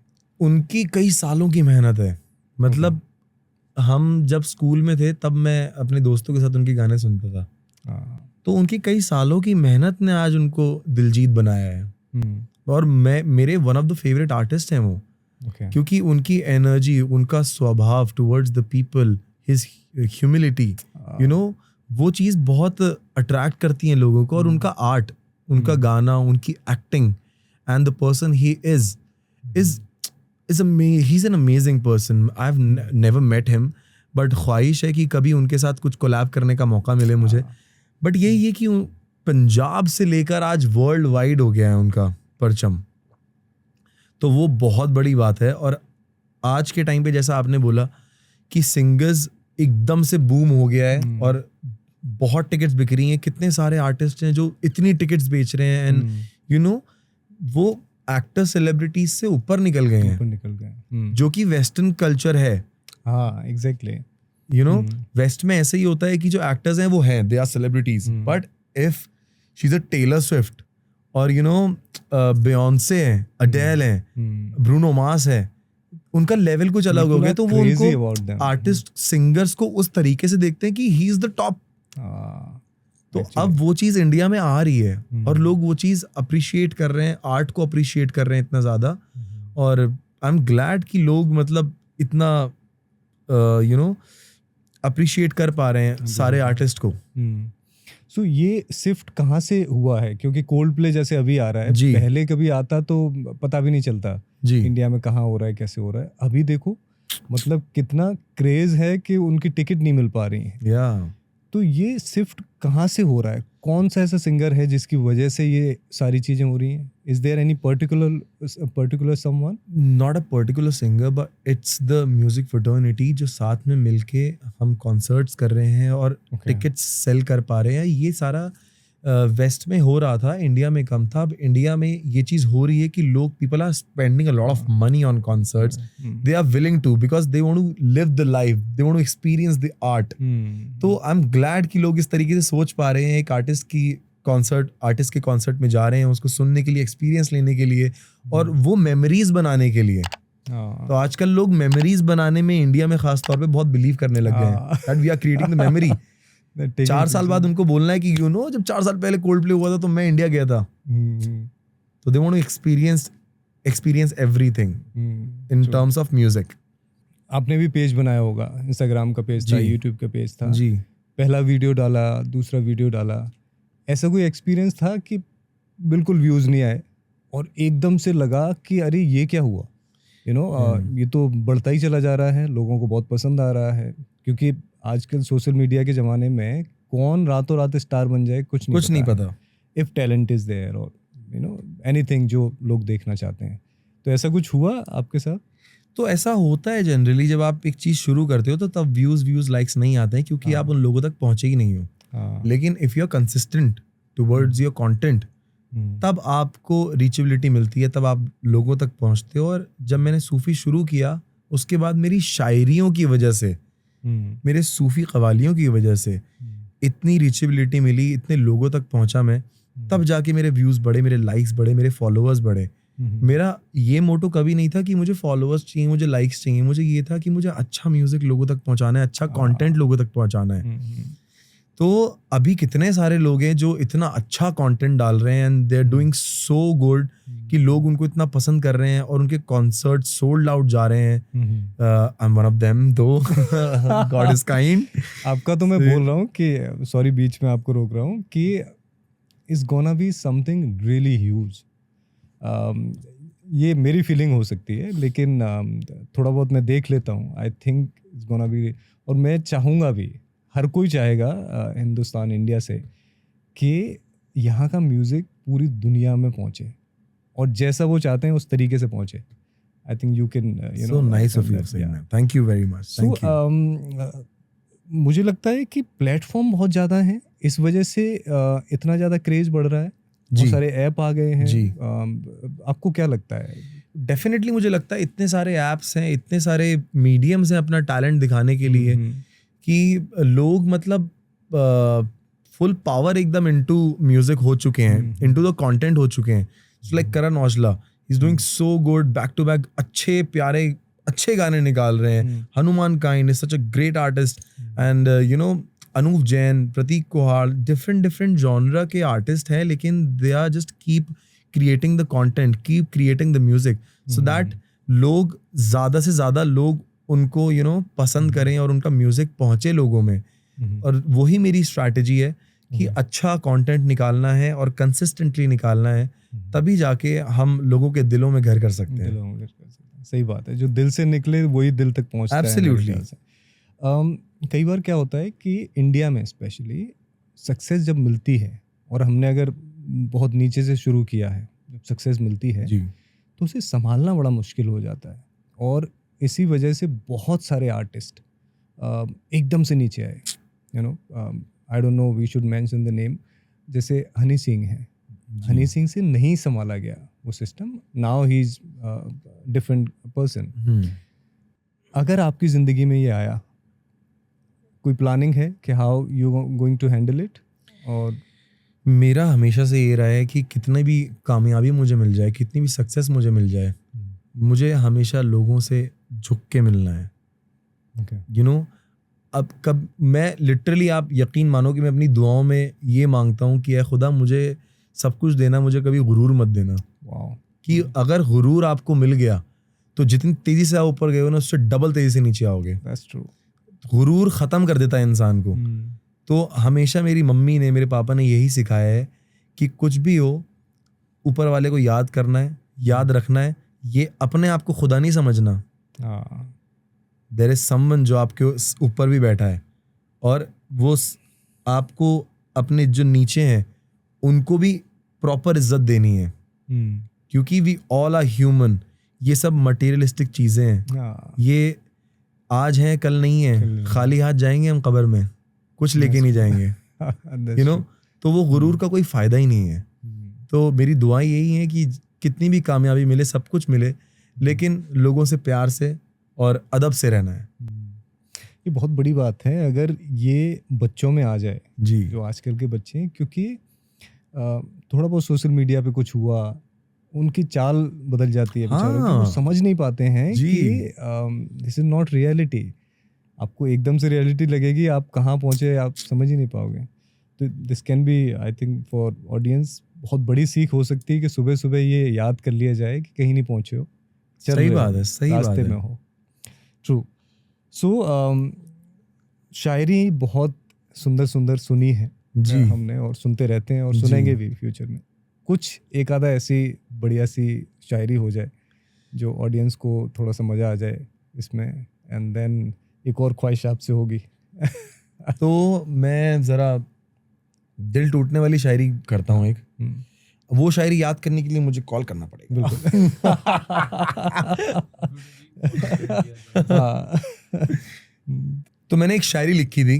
उनकी कई सालों की मेहनत है। मतलब हम जब स्कूल में थे तब मैं अपने दोस्तों के साथ उनके गाने सुनता था। तो उनकी कई सालों की मेहनत ने आज उनको दिलजीत बनाया है। और मेरे one of the favourite artist हैं वो। क्योंकि उनकी एनर्जी, उनका स्वभाव towards the people, his humility, वो चीज़ बहुत अट्रैक्ट करती हैं लोगों को। और उनका आर्ट, उनका गाना, उनकी acting, and the person he is he's an amazing person. I've never met him, but ख्वाहिश है कि कभी उनके साथ कुछ कोलैब करने का मौका मिले मुझे। बट यही है कि पंजाब से लेकर आज वर्ल्ड वाइड हो गया है उनका परचम, तो वो बहुत बड़ी बात है। और आज के टाइम पे जैसा आपने बोला कि सिंगर्स एकदम से बूम हो गया है और बहुत टिकट्स बिक रही हैं। कितने सारे आर्टिस्ट हैं जो इतनी टिकट्स बेच रहे हैं, एंड वो एक्टर सेलिब्रिटीज से ऊपर निकल गए हैं, जो कि वेस्टर्न कल्चर है। हाँ, एग्जैक्टली। वेस्ट में ऐसे ही होता है कि जो एक्टर्स हैं वो हैं, they are celebrities, but if she is a Taylor Swift और बियॉन्से है, अडेल है, ब्रूनो मार्स है, उनका लेवल कुछ अलग हो गया, तो वो उनको आर्टिस्ट सिंगर्स को उस तरीके से देखते हैं कि ही इज द टॉप। तो अब वो चीज इंडिया में आ रही है और लोग वो चीज अप्रिशिएट कर रहे हैं, आर्ट को अप्रिशिएट कर रहे हैं इतना ज्यादा। और आई एम ग्लैड कि लोग मतलब इतना अप्रिशिएट कर पा रहे हैं सारे आर्टिस्ट को। सो ये शिफ्ट कहाँ से हुआ है? क्योंकि कोल्ड प्ले जैसे अभी आ रहा है, पहले कभी आता तो पता भी नहीं चलता जी इंडिया में कहाँ हो रहा है, कैसे हो रहा है। अभी देखो मतलब कितना क्रेज है कि उनकी टिकट नहीं मिल पा रही है। तो ये शिफ्ट कहाँ से हो रहा है? कौन सा ऐसा सिंगर है जिसकी वजह से ये सारी चीजें हो रही हैं? Is there any particular someone? Not a particular singer, but it's the music fraternity जो साथ में मिलके हम कॉन्सर्ट्स कर रहे हैं और टिकट्स सेल कर पा रहे हैं। ये सारा वेस्ट में हो रहा था, इंडिया में कम था. अब इंडिया में ये चीज़ हो रही है कि लोग, people are spending a lot of money on concerts. They are willing to, because they want to live the life, they want to experience the art. तो आई एम ग्लैड कि लोग इस तरीके से सोच पा रहे हैं. एक आर्टिस्ट के कॉन्सर्ट में जा रहे हैं, उसको सुनने के लिए, एक्सपीरियंस लेने के लिए, और वो मेमोरीज बनाने के लिए. तो आजकल लोग मेमोरीज बनाने में इंडिया में खास तौर पे बहुत बिलीव करने लग गए हैं that we are creating the memory. 4 साल बाद उनको बोलना है कि जब 4 साल पहले कोल्ड प्ले हुआ था तो मैं इंडिया गया था. तो they want to experience everything in terms of music. आपने भी पेज बनाया होगा, इंस्टाग्राम का पेज था, यूट्यूब का पेज था जी. पहला वीडियो डाला, दूसरा वीडियो डाला, ऐसा कोई एक्सपीरियंस था कि बिल्कुल व्यूज़ नहीं आए और एकदम से लगा कि अरे ये क्या हुआ, ये तो बढ़ता ही चला जा रहा है, लोगों को बहुत पसंद आ रहा है? क्योंकि आजकल सोशल मीडिया के ज़माने में कौन रातों रात स्टार बन जाए कुछ नहीं पता. इफ़ टैलेंट इज़ देयर और एनीथिंग जो लोग देखना चाहते हैं. तो ऐसा कुछ हुआ आपके साथ? तो ऐसा होता है जनरली, जब आप एक चीज़ शुरू करते हो तो तब व्यूज़ लाइक्स नहीं आते हैं, क्योंकि आप उन लोगों तक पहुँचे ही नहीं हो. लेकिन if you are consistent towards your content, तब आपको रीचेबिलिटी मिलती है, तब आप लोगों तक पहुँचते हो. और जब मैंने सूफ़ी शुरू किया, उसके बाद मेरी शायरियों की वजह से, मेरे सूफ़ी कवालियों की वजह से इतनी रीचेबिलिटी मिली, इतने लोगों तक पहुंचा मैं, तब जाके मेरे व्यूज़ बढ़े, मेरे लाइक्स बढ़े, मेरे फॉलोअर्स बढ़े. मेरा ये मोटो कभी नहीं था कि मुझे फॉलोअर्स चाहिए, मुझे लाइक्स चाहिए. मुझे ये था कि मुझे अच्छा म्यूज़िक लोगों तक पहुंचाना है, अच्छा कंटेंट लोगों तक पहुंचाना है. तो अभी कितने सारे लोग हैं जो इतना अच्छा कंटेंट डाल रहे हैं and they are doing so good कि लोग उनको इतना पसंद कर रहे हैं और उनके कॉन्सर्ट सोल्ड आउट जा रहे हैं. I am one of them, दो गॉड इज काइंड. आपका तो मैं बोल रहा हूँ कि, सॉरी बीच में आपको रोक रहा हूँ, कि it's gonna be something really huge. ये मेरी फीलिंग हो सकती है, लेकिन थोड़ा बहुत मैं देख लेता हूँ. I think it's gonna be, और मैं चाहूँगा भी, हर कोई चाहेगा हिंदुस्तान, इंडिया से, कि यहाँ का म्यूज़िक पूरी दुनिया में पहुँचे और जैसा वो चाहते हैं उस तरीके से पहुँचे. I think you can, so nice of you saying that. Thank you very much. Thank you. मुझे लगता है कि प्लेटफॉर्म बहुत ज़्यादा हैं, इस वजह से इतना ज़्यादा क्रेज बढ़ रहा है. बहुत सारे ऐप आ गए हैं जी. आपको क्या लगता है? डेफिनेटली मुझे लगता है इतने सारे ऐप्स हैं, इतने सारे मीडियम्स हैं अपना टैलेंट दिखाने के लिए, कि लोग मतलब फुल पावर एकदम इनटू म्यूजिक हो चुके हैं, इनटू द कंटेंट हो चुके हैं. Like Karan Aujla, he is doing so good, back to back अच्छे प्यारे अच्छे गाने निकाल रहे हैं. Hanumankind is such a great artist, and Anuv Jain, Prateek Kuhad, different genre के आर्टिस्ट हैं, लेकिन they are just keep creating the content, keep creating the music, so that लोग ज़्यादा से ज़्यादा लोग उनको पसंद करें और उनका म्यूजिक पहुंचे लोगों में. और वही मेरी स्ट्रैटेजी है कि अच्छा कंटेंट निकालना है और कंसिस्टेंटली निकालना है, तभी जाके हम लोगों के दिलों में घर कर सकते हैं. सही बात है, जो दिल से निकले वही दिल तक पहुंचता है. एब्सोल्युटली. कई बार क्या होता है कि इंडिया में स्पेशली सक्सेस जब मिलती है, और हमने अगर बहुत नीचे से शुरू किया है, जब सक्सेस मिलती है जी, तो उसे संभालना बड़ा मुश्किल हो जाता है. और इसी वजह से बहुत सारे आर्टिस्ट एकदम से नीचे आए. I don't know we should mention the name. जैसे हनी सिंह है, हनी सिंह से नहीं संभाला गया वो system. Now he is different person. अगर आपकी ज़िंदगी में ये आया, कोई प्लानिंग है कि how you going to handle it? और मेरा हमेशा से ये रहा है कि कितनी भी कामयाबी मुझे मिल जाए, कितनी भी सक्सेस मुझे मिल जाए, मुझे हमेशा लोगों से झुक के मिलना है. अब कब मैं लिटरली, आप यकीन मानो कि मैं अपनी दुआओं में ये मांगता हूँ कि ऐ खुदा मुझे सब कुछ देना, मुझे कभी गुरूर मत देना. कि अगर गुरूर आपको मिल गया तो जितनी तेज़ी से आप ऊपर गए हो ना, उससे डबल तेज़ी से नीचे आओगे. गुरूर ख़त्म कर देता है इंसान को. तो हमेशा मेरी मम्मी ने, मेरे पापा ने यही सिखाया है कि कुछ भी हो, ऊपर वाले को याद करना है, याद रखना है. ये अपने आप को खुदा नहीं समझना. देयर इज समवन जो आपके ऊपर भी बैठा है, और वो आपको अपने जो नीचे हैं उनको भी प्रॉपर इज्जत देनी है. क्योंकि वी ऑल आर ह्यूमन. ये सब मटेरियलिस्टिक चीज़ें हैं. ये आज हैं कल नहीं है. खाली हाथ जाएंगे हम कब्र में, कुछ लेके नहीं जाएंगे. तो वो गुरूर का कोई फायदा ही नहीं है। तो मेरी दुआ यही है कि कितनी भी कामयाबी मिले, सब कुछ मिले, लेकिन लोगों से प्यार से और अदब से रहना है। ये बहुत बड़ी बात है अगर ये बच्चों में आ जाए, जी, जो आजकल के बच्चे हैं, क्योंकि थोड़ा बहुत सोशल मीडिया पे कुछ हुआ, उनकी चाल बदल जाती है बेचारों की, वो समझ नहीं पाते हैं कि दिस इज नॉट रियलिटी। आपको एकदम से रियलिटी लगेगी, आप कहाँ पहुँचे आप समझ ही नहीं पाओगे। तो this can be, I think for audience बहुत बड़ी सीख हो सकती है कि सुबह सुबह ये याद कर लिया जाए कि कहीं नहीं पहुँचे हो, सही बात है, सही बात रास्ते है। में हो। ट्रू। सो शायरी बहुत सुंदर सुंदर सुनी है जी, हमने, और सुनते रहते हैं और सुनेंगे भी फ्यूचर में। कुछ एक आधा ऐसी बढ़िया सी शायरी हो जाए जो ऑडियंस को थोड़ा सा मज़ा आ जाए इसमें, एंड देन एक और ख्वाहिश आपसे होगी। तो मैं ज़रा दिल टूटने वाली शायरी करता हूँ एक। वो शायरी याद करने के लिए मुझे कॉल करना पड़ेगा। हाँ। तो मैंने एक शायरी लिखी थी,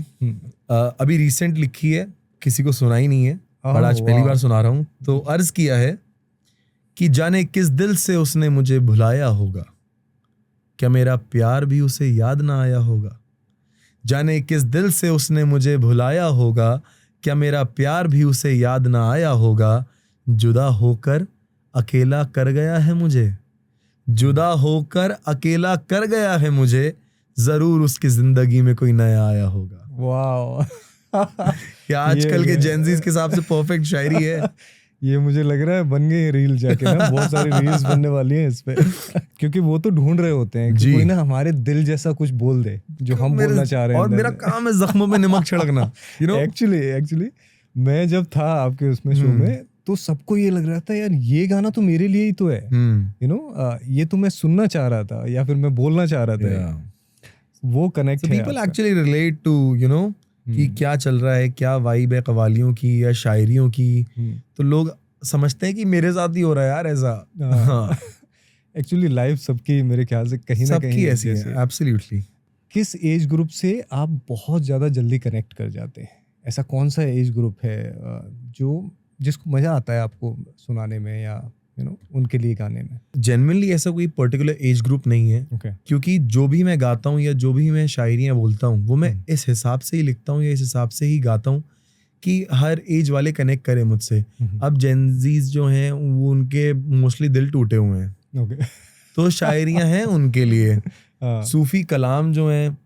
अभी रिसेंट लिखी है, किसी को सुनाई नहीं है, पर आज पहली बार सुना रहा हूँ। तो अर्ज किया है कि जाने किस दिल से उसने मुझे भुलाया होगा, क्या मेरा प्यार भी उसे याद ना आया होगा। जाने किस दिल से उसने मुझे भुलाया होगा, क्या मेरा प्यार भी उसे याद ना आया होगा। जुदा होकर अकेला कर गया है मुझे, जुदा होकर अकेला कर गया है मुझे, जरूर उसकी जिंदगी में कोई नया आया होगा। वाह। क्या आजकल के जेनजीज के हिसाब से परफेक्ट शायरी है। ये मुझे लग रहा है बन गई रील जाके ना, बहुत सारी रील्स बनने वाली हैं इस पे। क्योंकि वो तो ढूंढ रहे होते हैं कि कोई ना हमारे दिल जैसा कुछ बोल दे जो हम बोलना चाह रहे हैं। और मेरा काम है जख्मों में नमक छिड़कना, यू नो। एक्चुअली मैं जब था आपके उसमें शो में, तो सबको ये लग रहा था यार ये गाना तो मेरे लिए ही तो है, यू नो, ये तो मैं सुनना चाह रहा था या फिर मैं बोलना चाह रहा था। वो कनेक्ट है। People actually relate to, you know, कि क्या चल रहा है, क्या वाइब है कवालियों की या शायरियों की। तो लोग समझते हैं कि मेरे साथ ही हो रहा है यार ऐसा। एक्चुअली लाइफ सबकी मेरे ख्याल से कहीं ना कहीं ऐसी है। एब्सोल्युटली। किस एज ग्रुप से आप बहुत ज़्यादा जल्दी कनेक्ट कर जाते हैं? ऐसा कौन सा एज ग्रुप है जो जिसको मज़ा आता है आपको सुनाने में या यू नो उनके लिए गाने में? जेन्युइनली ऐसा कोई पर्टिकुलर एज ग्रुप नहीं है। क्योंकि जो भी मैं गाता हूँ या जो भी मैं शायरियाँ बोलता हूँ वो मैं इस हिसाब से ही लिखता हूँ या इस हिसाब से ही गाता हूँ कि हर एज वाले कनेक्ट करें मुझसे। अब जेनजीज जो हैं वो उनके मोस्टली दिल टूटे हुए हैं, तो शायरियाँ हैं उनके लिए। सूफी कलाम जो हैं,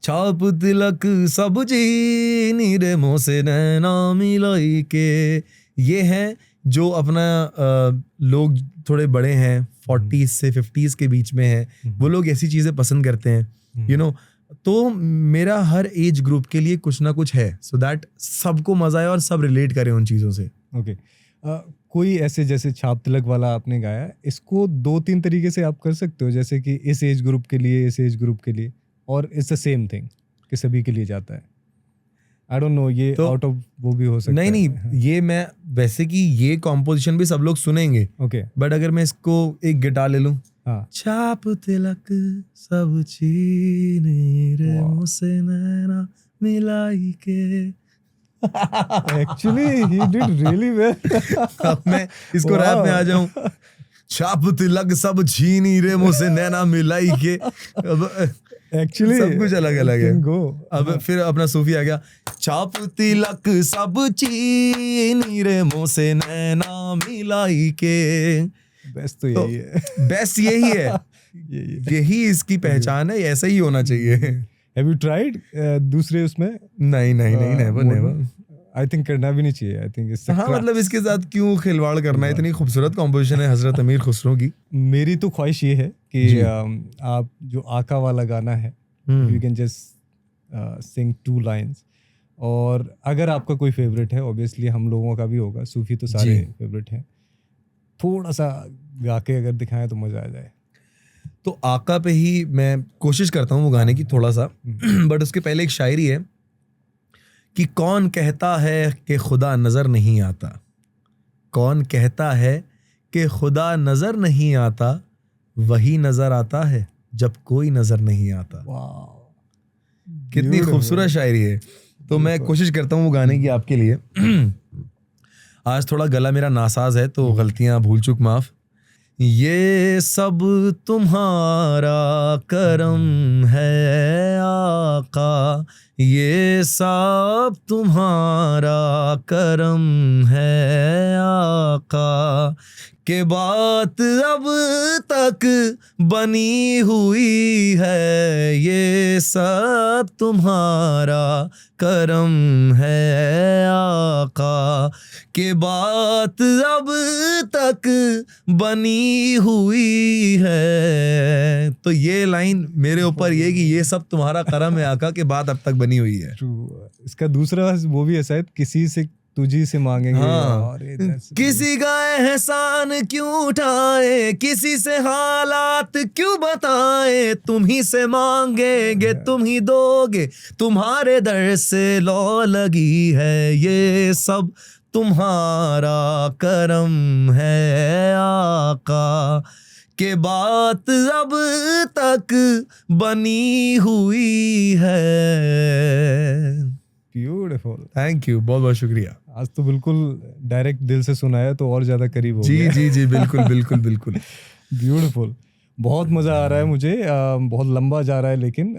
छाप तिलक सब जी नीरे मोह से नैना मिलाई के, ये हैं जो अपना लोग थोड़े बड़े हैं 40s से 50s के बीच में हैं, वो लोग ऐसी चीज़ें पसंद करते हैं, यू नो। तो मेरा हर एज ग्रुप के लिए कुछ ना कुछ है, सो दैट सबको मजा आए और सब रिलेट करें उन चीज़ों से। ओके। कोई ऐसे जैसे छाप तिलक वाला आपने गाया, इसको 2-3 तरीके से आप कर सकते हो, जैसे कि इस एज ग्रुप के लिए, इस एज ग्रुप के लिए, और इट्स द सेम थिंग कि सभी के लिए जाता है? आई डोंट नो, ये तो आउट ऑफ वो भी हो सकता है। नहीं, ये मैं वैसे कि ये कॉम्पोजिशन भी सब लोग सुनेंगे, ओके। बट अगर मैं इसको एक गिटार ले लूं, हाँ, छाप तिलक सब चीनी रे मुझसे नैना मिलाई के। Actually he did really well. अब मैं इसको रैप में आ जाऊं, छाप तिलक सब छीनी रे मुझसे नैना मिलाई के। अब एक्चुअली सब कुछ अलग अलग है। गो। अब फिर अपना सूफी आ गया, छाप तिलक सब चीनी रे मुँह से नैना मिलाई के। बेस्ट तो यही है। बेस्ट यही है, यही इसकी पहचान है, ऐसा ही होना चाहिए। हैव यू ट्राइड दूसरे उसमें? नहीं, नेवर। आई थिंक करना भी नहीं चाहिए। आई थिंक इससे हाँ, मतलब इसके साथ क्यों खिलवाड़ करना है? इतनी खूबसूरत कॉम्पोजिशन है हजरत अमीर खुसरो की। मेरी तो ख्वाहिश ये है कि आप जो आका वाला गाना है, you can just sing 2 lines, और अगर आपका कोई फेवरेट है, ऑब्वियसली हम लोगों का भी होगा, सूफी तो सारे फेवरेट हैं, थोड़ा सा गा के अगर दिखाएं तो मजा आ जाए। तो आका पे ही मैं कोशिश करता हूँ वो गाने की थोड़ा सा, बट उसके पहले एक शायरी है कि कौन कहता है कि खुदा नजर नहीं आता, कौन कहता है कि खुदा नजर नहीं आता, वही नजर आता है जब कोई नजर नहीं आता। वाह, कितनी खूबसूरत शायरी है। तो मैं कोशिश करता हूँ वो गाने की आपके लिए। आज थोड़ा गला मेरा नासाज है तो गलतियां भूल चूक माफ। ये सब तुम्हारा करम है आका, ये सब तुम्हारा करम है आका, के बात अब तक बनी हुई है, ये सब तुम्हारा करम है आका, के बात अब तक बनी हुई है। तो ये लाइन मेरे ऊपर ये कि ये सब तुम्हारा करम है आका, के बात अब तक बनी हुई है। इसका दूसरा वो भी ऐसा है, किसी से तुझी से मांगेंगे। हाँ, किसी का एहसान क्यों उठाए, किसी से हालात क्यों बताए, तुम ही से मांगेंगे तुम ही दोगे, तुम्हारे दर से लौ लगी है, ये सब तुम्हारा करम है आका, के बात अब तक बनी हुई है। ब्यूटीफुल, थैंक यू, बहुत बहुत शुक्रिया। आज तो बिल्कुल डायरेक्ट दिल से सुनाया तो और ज्यादा करीब हो गया। जी जी जी, बिल्कुल बिल्कुल बिल्कुल। ब्यूटीफुल, बहुत मजा आ रहा है मुझे। बहुत लंबा जा रहा है लेकिन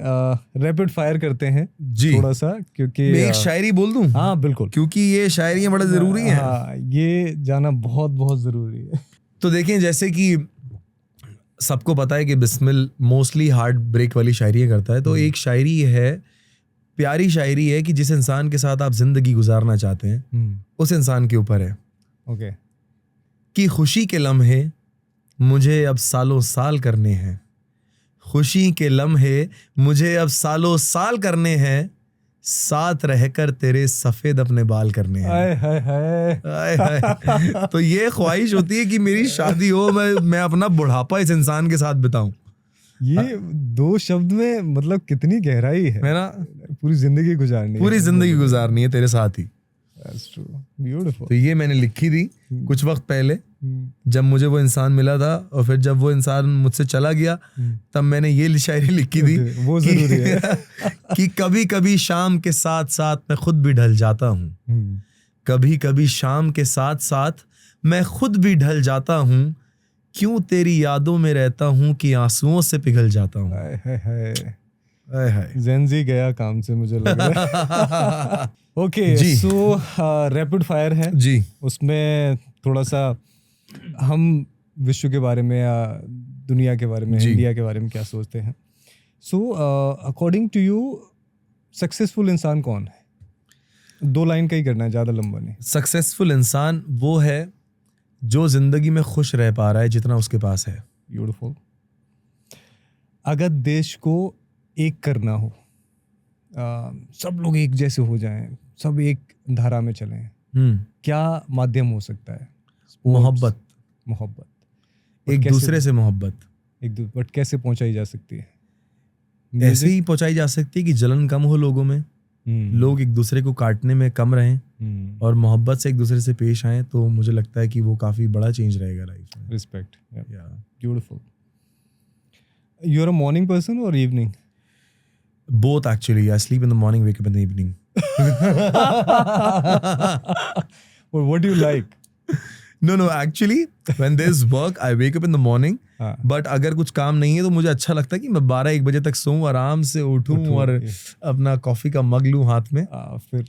रैपिड फायर करते हैं जी थोड़ा सा, क्योंकि मैं एक शायरी बोल दूं? हाँ बिल्कुल, क्योंकि ये शायरियां बड़ा जरूरी हैं। हाँ, ये जाना बहुत बहुत जरूरी है। तो देखें, जैसे कि सबको पता है कि बिस्मिल मोस्टली हार्ट ब्रेक वाली शायरियां करता है, तो एक शायरी है, प्यारी शायरी है कि जिस इंसान के साथ आप जिंदगी गुजारना चाहते हैं उस इंसान के ऊपर है। ओके। कि खुशी के लम्हे मुझे अब सालों साल करने हैं, खुशी के लम्हे मुझे अब सालों साल करने हैं, साथ रहकर तेरे सफेद अपने बाल करने हैं। आए हाय हाय। आए हाय। तो ये ख्वाहिश होती है कि मेरी शादी हो, मैं अपना बुढ़ापा इस इंसान के साथ बिताऊं। ये दो शब्द में मतलब कितनी गहराई है ना, पूरी जिंदगी गुजारनी, पूरी जिंदगी गुजारनी है तेरे साथ ही। That's true. Beautiful. तो ये मैंने लिखी थी कुछ वक्त पहले, जब मुझे वो इंसान मिला था, और फिर जब वो इंसान मुझसे चला गया तब मैंने ये शायरी लिखी थी। वो जरूरी है। कि कभी कभी शाम के साथ साथ मैं खुद भी ढल जाता हूँ, कभी कभी शाम के साथ साथ मैं खुद भी ढल जाता हूँ, क्यों तेरी यादों में रहता हूँ कि आंसुओं से पिघल जाता हूँ। ज़ेंजी गया काम से मुझे लग रहा है। ओके, सो रैपिड फायर है जी, उसमें थोड़ा सा हम विश्व के बारे में या दुनिया के बारे में, इंडिया के बारे में क्या सोचते हैं। So according to you successful इंसान कौन है? 2 लाइन का ही करना है, ज़्यादा लंबा नहीं। सक्सेसफुल इंसान वो है जो जिंदगी में खुश रह पा रहा है जितना उसके पास है। ब्यूटीफुल। अगर देश को एक करना हो, सब लोग एक जैसे हो जाएं, सब एक धारा में चलें, क्या माध्यम हो सकता है? मोहब्बत। मोहब्बत, एक दूसरे से मोहब्बत, बट कैसे पहुंचाई जा सकती है? ऐसे ही पहुंचाई जा सकती है कि जलन कम हो लोगों में, लोग एक दूसरे को काटने में कम रहें और मोहब्बत से एक दूसरे से पेश आएं, तो मुझे लगता है कि वो काफी बड़ा चेंज रहेगा लाइफ में। Respect, beautiful. You are a morning person और evening? Both actually. I sleep in the morning, wake up in the evening. Well, what do you like? No, actually, when there's work, I wake up in the morning. But अगर कुछ काम नहीं है तो मुझे अच्छा लगता है कि मैं 12-1 बजे तक सोऊं, आराम से उठूं और अपना कॉफी का मग लूं हाथ में। फिर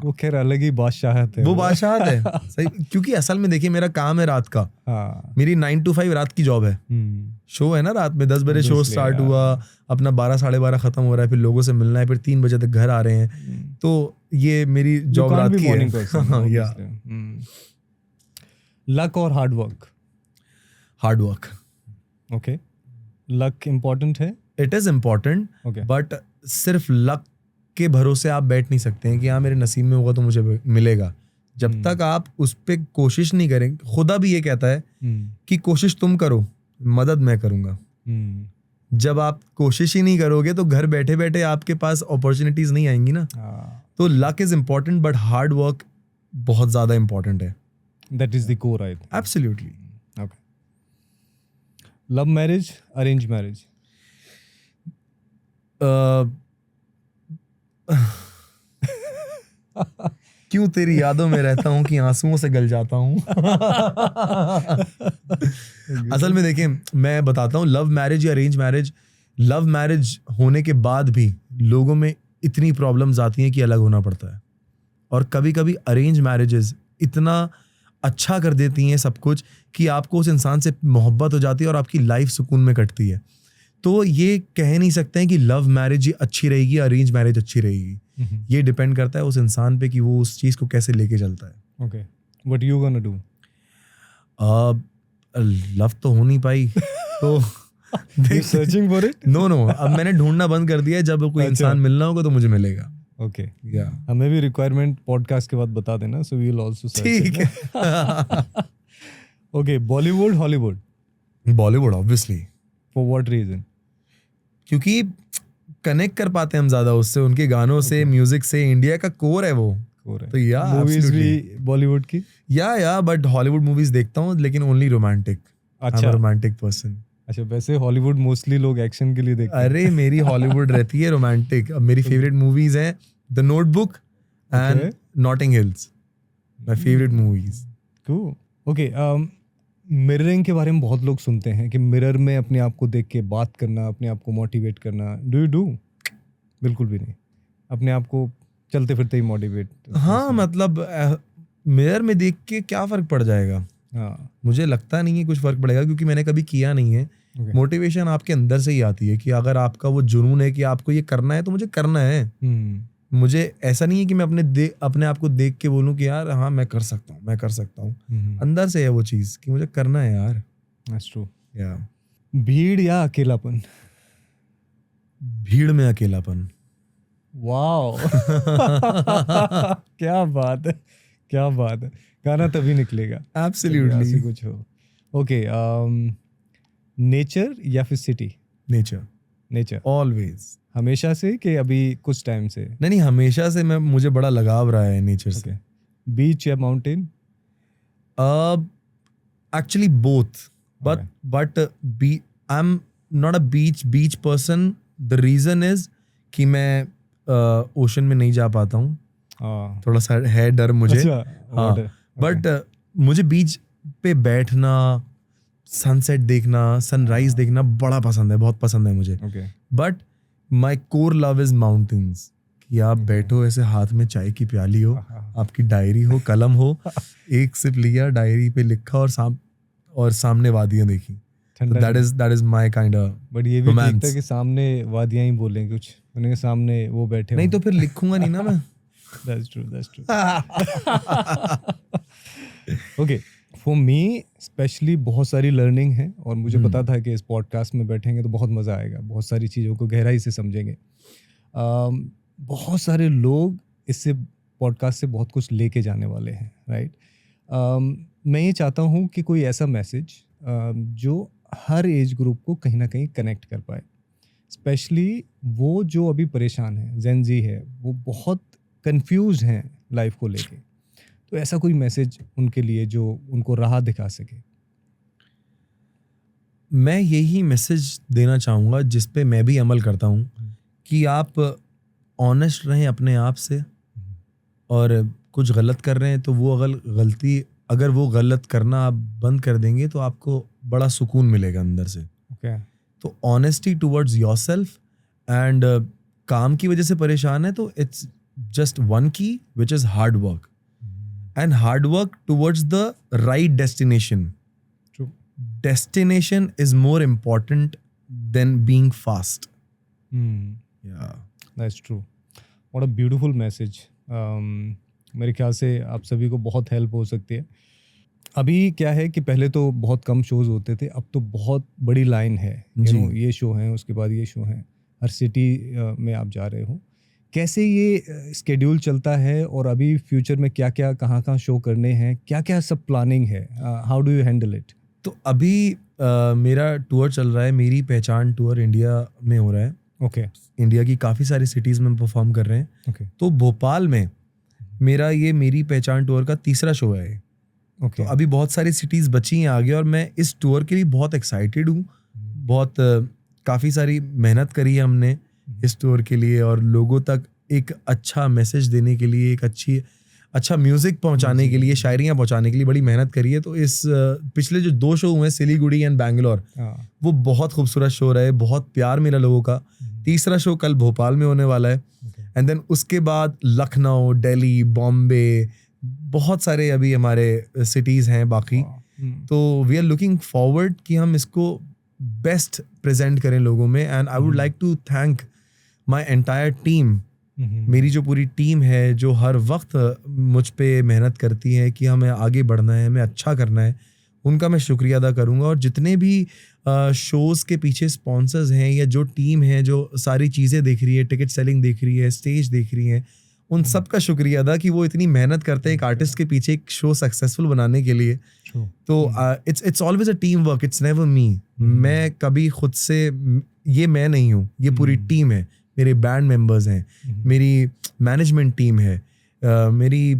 वो खैर अलग ही बादशाहत है। वो बादशाहत है, सही। क्योंकि असल में देखिए, मेरा काम है रात का। मेरी 9 to 5 रात की जॉब है। शो है ना रात में, 10 बजे शो स्टार्ट हुआ, अपना 12-12:30 खत्म हो रहा है, फिर लोगों से मिलना है, फिर 3 बजे तक घर आ रहे हैं। तो ये मेरी जॉब रात की है। लक और hard work? Hard work. Okay. Luck important है? इट इज इम्पोर्टेंट, बट सिर्फ लक के भरोसे आप बैठ नहीं सकते हैं कि हाँ मेरे नसीब में होगा तो मुझे मिलेगा। जब तक आप उस पर कोशिश नहीं करेंगे, खुदा भी ये कहता है कि कोशिश तुम करो, मदद मैं करूंगा। जब आप कोशिश ही नहीं करोगे तो घर बैठे बैठे आपके पास अपॉर्चुनिटीज नहीं आएंगी ना। तो luck is important but hard work बहुत ज्यादा इम्पोर्टेंट है। That is the core, I think. Absolutely. Okay. Love marriage, arrange marriage? क्यों तेरी यादों में रहता हूँ कि आंसुओं से गल जाता हूँ। असल में देखें, मैं बताता हूँ, लव मैरिज या अरेंज मैरिज, लव मैरिज होने के बाद भी लोगों में इतनी प्रॉब्लम्स आती हैं कि अलग होना पड़ता है। और कभी कभी अरेंज मैरिजेस इतना अच्छा कर देती हैं सब कुछ कि आपको उस इंसान से मोहब्बत हो जाती है और आपकी लाइफ सुकून में कटती है। तो ये कह नहीं सकते हैं कि लव मैरिज ही अच्छी रहेगी या अरेंज मैरिज अच्छी रहेगी। ये डिपेंड करता है उस इंसान पे कि वो उस चीज़ को कैसे लेके चलता है। Okay, what you gonna do? Love तो हो नहीं पाई तो you searching for it? No, अब मैंने ढूंढना बंद कर दिया है। जब कोई इंसान मिलना होगा तो मुझे मिलेगा। ओके, या हमें भी रिक्वायरमेंट पॉडकास्ट के बाद बता देना, so we will also search. ठीक है। Okay, Bollywood, Hollywood? Bollywood obviously. For what reason? क्योंकि कनेक्ट कर पाते हैं हम ज्यादा उससे, उनके गानों से, म्यूजिक से। इंडिया का कोर है वो। तो या मूवीज भी बॉलीवुड की? या बट हॉलीवुड मूवीज देखता हूँ, लेकिन ओनली रोमांटिक। अच्छा, रोमांटिक पर्सन। अच्छा, वैसे हॉलीवुड मोस्टली लोग एक्शन के लिए देखते हैं। अरे मेरी हॉलीवुड रहती है रोमांटिक। अब मेरी फेवरेट मूवीज हैं The Notebook and Notting Hills, my favourite movies. Cool. Okay, mirroring के बारे में बहुत लोग सुनते हैं कि मिरर में अपने आप को देख के बात करना, अपने आप को मोटिवेट करना। Do you do? बिल्कुल भी नहीं। अपने आप को चलते फिरते ही मोटिवेट? हाँ, मतलब मिरर में देख के क्या फर्क पड़ जाएगा? हाँ, मुझे लगता नहीं है कुछ फर्क पड़ेगा, क्योंकि मैंने कभी किया नहीं है। मोटिवेशन आपके अंदर से ही आती है कि अगर आपका वो जुनून है कि आपको ये करना है तो मुझे करना है। मुझे ऐसा नहीं है कि मैं अपने आप को देख के बोलूं कि यार हाँ मैं कर सकता हूँ, मैं कर सकता हूँ। अंदर से है वो चीज़ कि मुझे करना है यार। That's true. या भीड़ या अकेलापन? भीड़ में अकेलापन। वाओ। क्या बात है, क्या बात है। गाना तभी निकलेगा एब्सोल्युटली। कुछ हो। ओके, नेचर या फिर सिटी? नेचर। Nature always. हमेशा से कि अभी कुछ टाइम से? नहीं, हमेशा से मुझे बड़ा लगाव रहा है नेचर से। बीच या mountain? Actually both, but I am not a beach person. The reason is कि मैं ओशन में नहीं जा पाता हूँ। थोड़ा सा है डर मुझे। हाँ, बट मुझे बीच पे बैठना, सनसेट देखना, सनराइज देखना बड़ा पसंद है, बहुत पसंद है मुझे। But my core love is mountains. कि आप बैठो ऐसे, हाथ में चाय की प्याली हो, आपकी डायरी हो, कलम हो, एक सिप लिया, डायरी पे लिखा और सामने वादियां देखी। That is my kind of but ये भी ठीक है कि सामने वादियां ही बोलें कुछ, उनके सामने वो बैठे नहीं तो फिर लिखूंगा नहीं ना मैं। That's true. Okay, for me specially बहुत सारी लर्निंग है और मुझे पता था कि इस पॉडकास्ट में बैठेंगे तो बहुत मज़ा आएगा, बहुत सारी चीज़ों को गहराई से समझेंगे। बहुत सारे लोग इससे पॉडकास्ट से बहुत कुछ लेके जाने वाले हैं, राइट? मैं ये चाहता हूँ कि कोई ऐसा मैसेज जो हर एज ग्रुप को कहीं ना कहीं कनेक्ट कर पाए। स्पेशली वो जो अभी परेशान है, जेन ज़ी है, वो बहुत कंफ्यूज हैं लाइफ को लेके। तो ऐसा कोई मैसेज उनके लिए जो उनको राह दिखा सके। मैं यही मैसेज देना चाहूँगा जिस पे मैं भी अमल करता हूँ, कि आप ऑनेस्ट रहें अपने आप से, और कुछ गलत कर रहे हैं तो वो अगर वो गलत करना आप बंद कर देंगे तो आपको बड़ा सुकून मिलेगा अंदर से। तो ऑनेस्टी टुवर्ड्स योरसेल्फ, एंड काम की वजह से परेशान है तो इट्स जस्ट वन की, which is hard work, and hard work towards the right destination. Destination is more important than being fast. Yeah, that's true. What a beautiful message. मेरे ख्याल से आप सभी को बहुत हेल्प हो सकती है। अभी क्या है कि पहले तो बहुत कम शोज होते थे, अब तो बहुत बड़ी लाइन है। ये शो है, उसके बाद ये शो है, हर सिटी में आप जा रहे हो। कैसे ये स्केड्यूल चलता है और अभी फ्यूचर में क्या क्या कहाँ शो करने हैं, क्या क्या सब प्लानिंग है? How do you handle it? तो अभी मेरा टूर चल रहा है, मेरी पहचान टूर इंडिया में हो रहा है। ओके। इंडिया की काफ़ी सारी सिटीज़ में परफॉर्म कर रहे हैं। ओके। तो भोपाल में मेरी पहचान टूर का तीसरा शो है। ओके। तो अभी बहुत सारी सिटीज़ बची हैं आगे, और मैं इस टूर के लिए बहुत एक्साइटेड हूँ। बहुत काफ़ी सारी मेहनत करी है हमने इस टूर के लिए, और लोगों तक एक अच्छा मैसेज देने के लिए, एक अच्छा म्यूजिक पहुंचाने के लिए, शायरियाँ पहुंचाने के लिए बड़ी मेहनत करी है। तो इस पिछले जो 2 शो हुए हैं, सिलीगुड़ी एंड बैंगलोर, वो बहुत खूबसूरत शो रहे, बहुत प्यार मिला लोगों का। तीसरा शो कल भोपाल में होने वाला है, एंड देन उसके बाद लखनऊ, दिल्ली, बॉम्बे, बहुत सारे अभी हमारे सिटीज़ हैं बाकी। तो वी आर लुकिंग फॉरवर्ड कि हम इसको बेस्ट प्रेजेंट करें लोगों में। And I would like to thank my entire team, मेरी जो पूरी टीम है जो हर वक्त मुझ पे मेहनत करती है कि हमें आगे बढ़ना है, हमें अच्छा करना है, उनका मैं शुक्रिया अदा करूँगा। और जितने भी शोज़ के पीछे स्पॉन्सर्स हैं या जो टीम है जो सारी चीज़ें देख रही है, टिकट सेलिंग देख रही है, स्टेज देख रही है, उन सब का शुक्रिया अदा कि वो इतनी मेहनत करते हैं एक आर्टिस्ट के पीछे एक शो सक्सेसफुल बनाने के लिए। तो it's always a team work, it's never me. मैं कभी खुद से, ये मैं नहीं हूँ, ये पूरी टीम है। मेरे बैंड मेंबर्स हैं, मेरी मैनेजमेंट टीम है, मेरी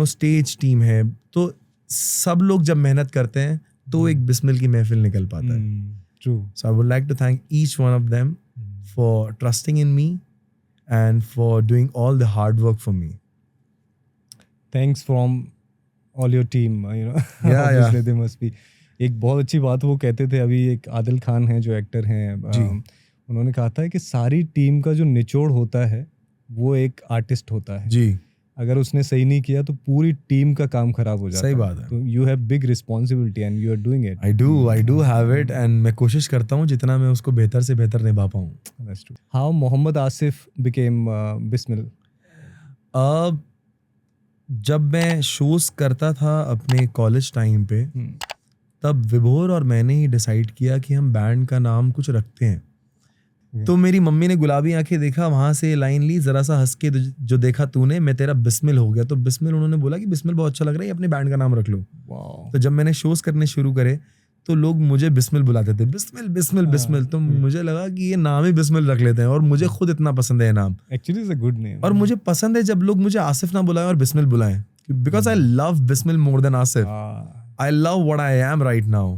स्टेज टीम है। तो सब लोग जब मेहनत करते हैं तो एक बिस्मिल की महफिल निकल पाता है। So I would like to thank each one of them for trusting in me and for doing all the hard work for me. Thanks from all your team, obviously they must be. एक बहुत अच्छी बात वो कहते थे, अभी एक आदिल खान है जो एक्टर हैं, उन्होंने कहा था कि सारी टीम का जो निचोड़ होता है वो एक आर्टिस्ट होता है जी। अगर उसने सही नहीं किया तो पूरी टीम का काम खराब हो जाता है। सही बात है। तो you have big responsibility and you are doing it. I do have it, and मैं कोशिश करता हूँ जितना मैं उसको बेहतर से बेहतर निभा पाऊँ। That's true. How Mohammed Asif became Bismil? जब मैं शोज करता था अपने कॉलेज टाइम पे, तब विभोर और मैंने ही डिसाइड किया कि हम बैंड का नाम कुछ रखते हैं। तो मेरी मम्मी ने गुलाबी आंखें देखा, वहां से लाइन ली, जरा सा हंस के जो देखा तूने, मैं तेरा बिस्मिल हो गया। तो बिस्मिल, उन्होंने बोला कि बिस्मिल बहुत अच्छा लग रहा है, अपने बैंड का नाम रख लो। तो जब मैंने शोज करने शुरू करे तो लोग मुझे बिस्मिल बुलाते थे, बिस्मिल बिस्मिल बिस्मिल। तो मुझे लगा कि ये नाम ही बिस्मिल रख लेते हैं, और मुझे खुद इतना पसंद है ये नाम। Actually it's a good name. और मुझे पसंद है जब लोग मुझे आसिफ ना बुलाएं और बिस्मिल बुलाएं, because I love Bismil more than Asif. I love what I am right now,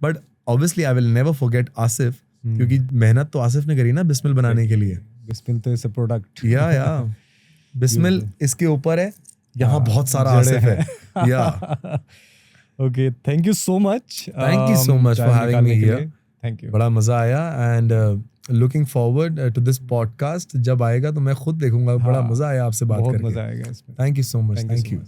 but obviously I will never forget Asif, क्योंकि मेहनत तो आसिफ ने करी ना बिस्मिल बनाने के लिए। बिस्मिल तो इज अ प्रोडक्ट। या बिस्मिल इसके ऊपर है, यहाँ बहुत सारा आसिफ है। या okay, thank you so much. Thank you so much for having me here. Thank you, बड़ा मजा आया, and looking forward to this podcast. जब आएगा तो मैं खुद देखूंगा। बड़ा मजा आया आपसे बात करके। बहुत मजा आएगा इसमें। Thank you so much. Thank you.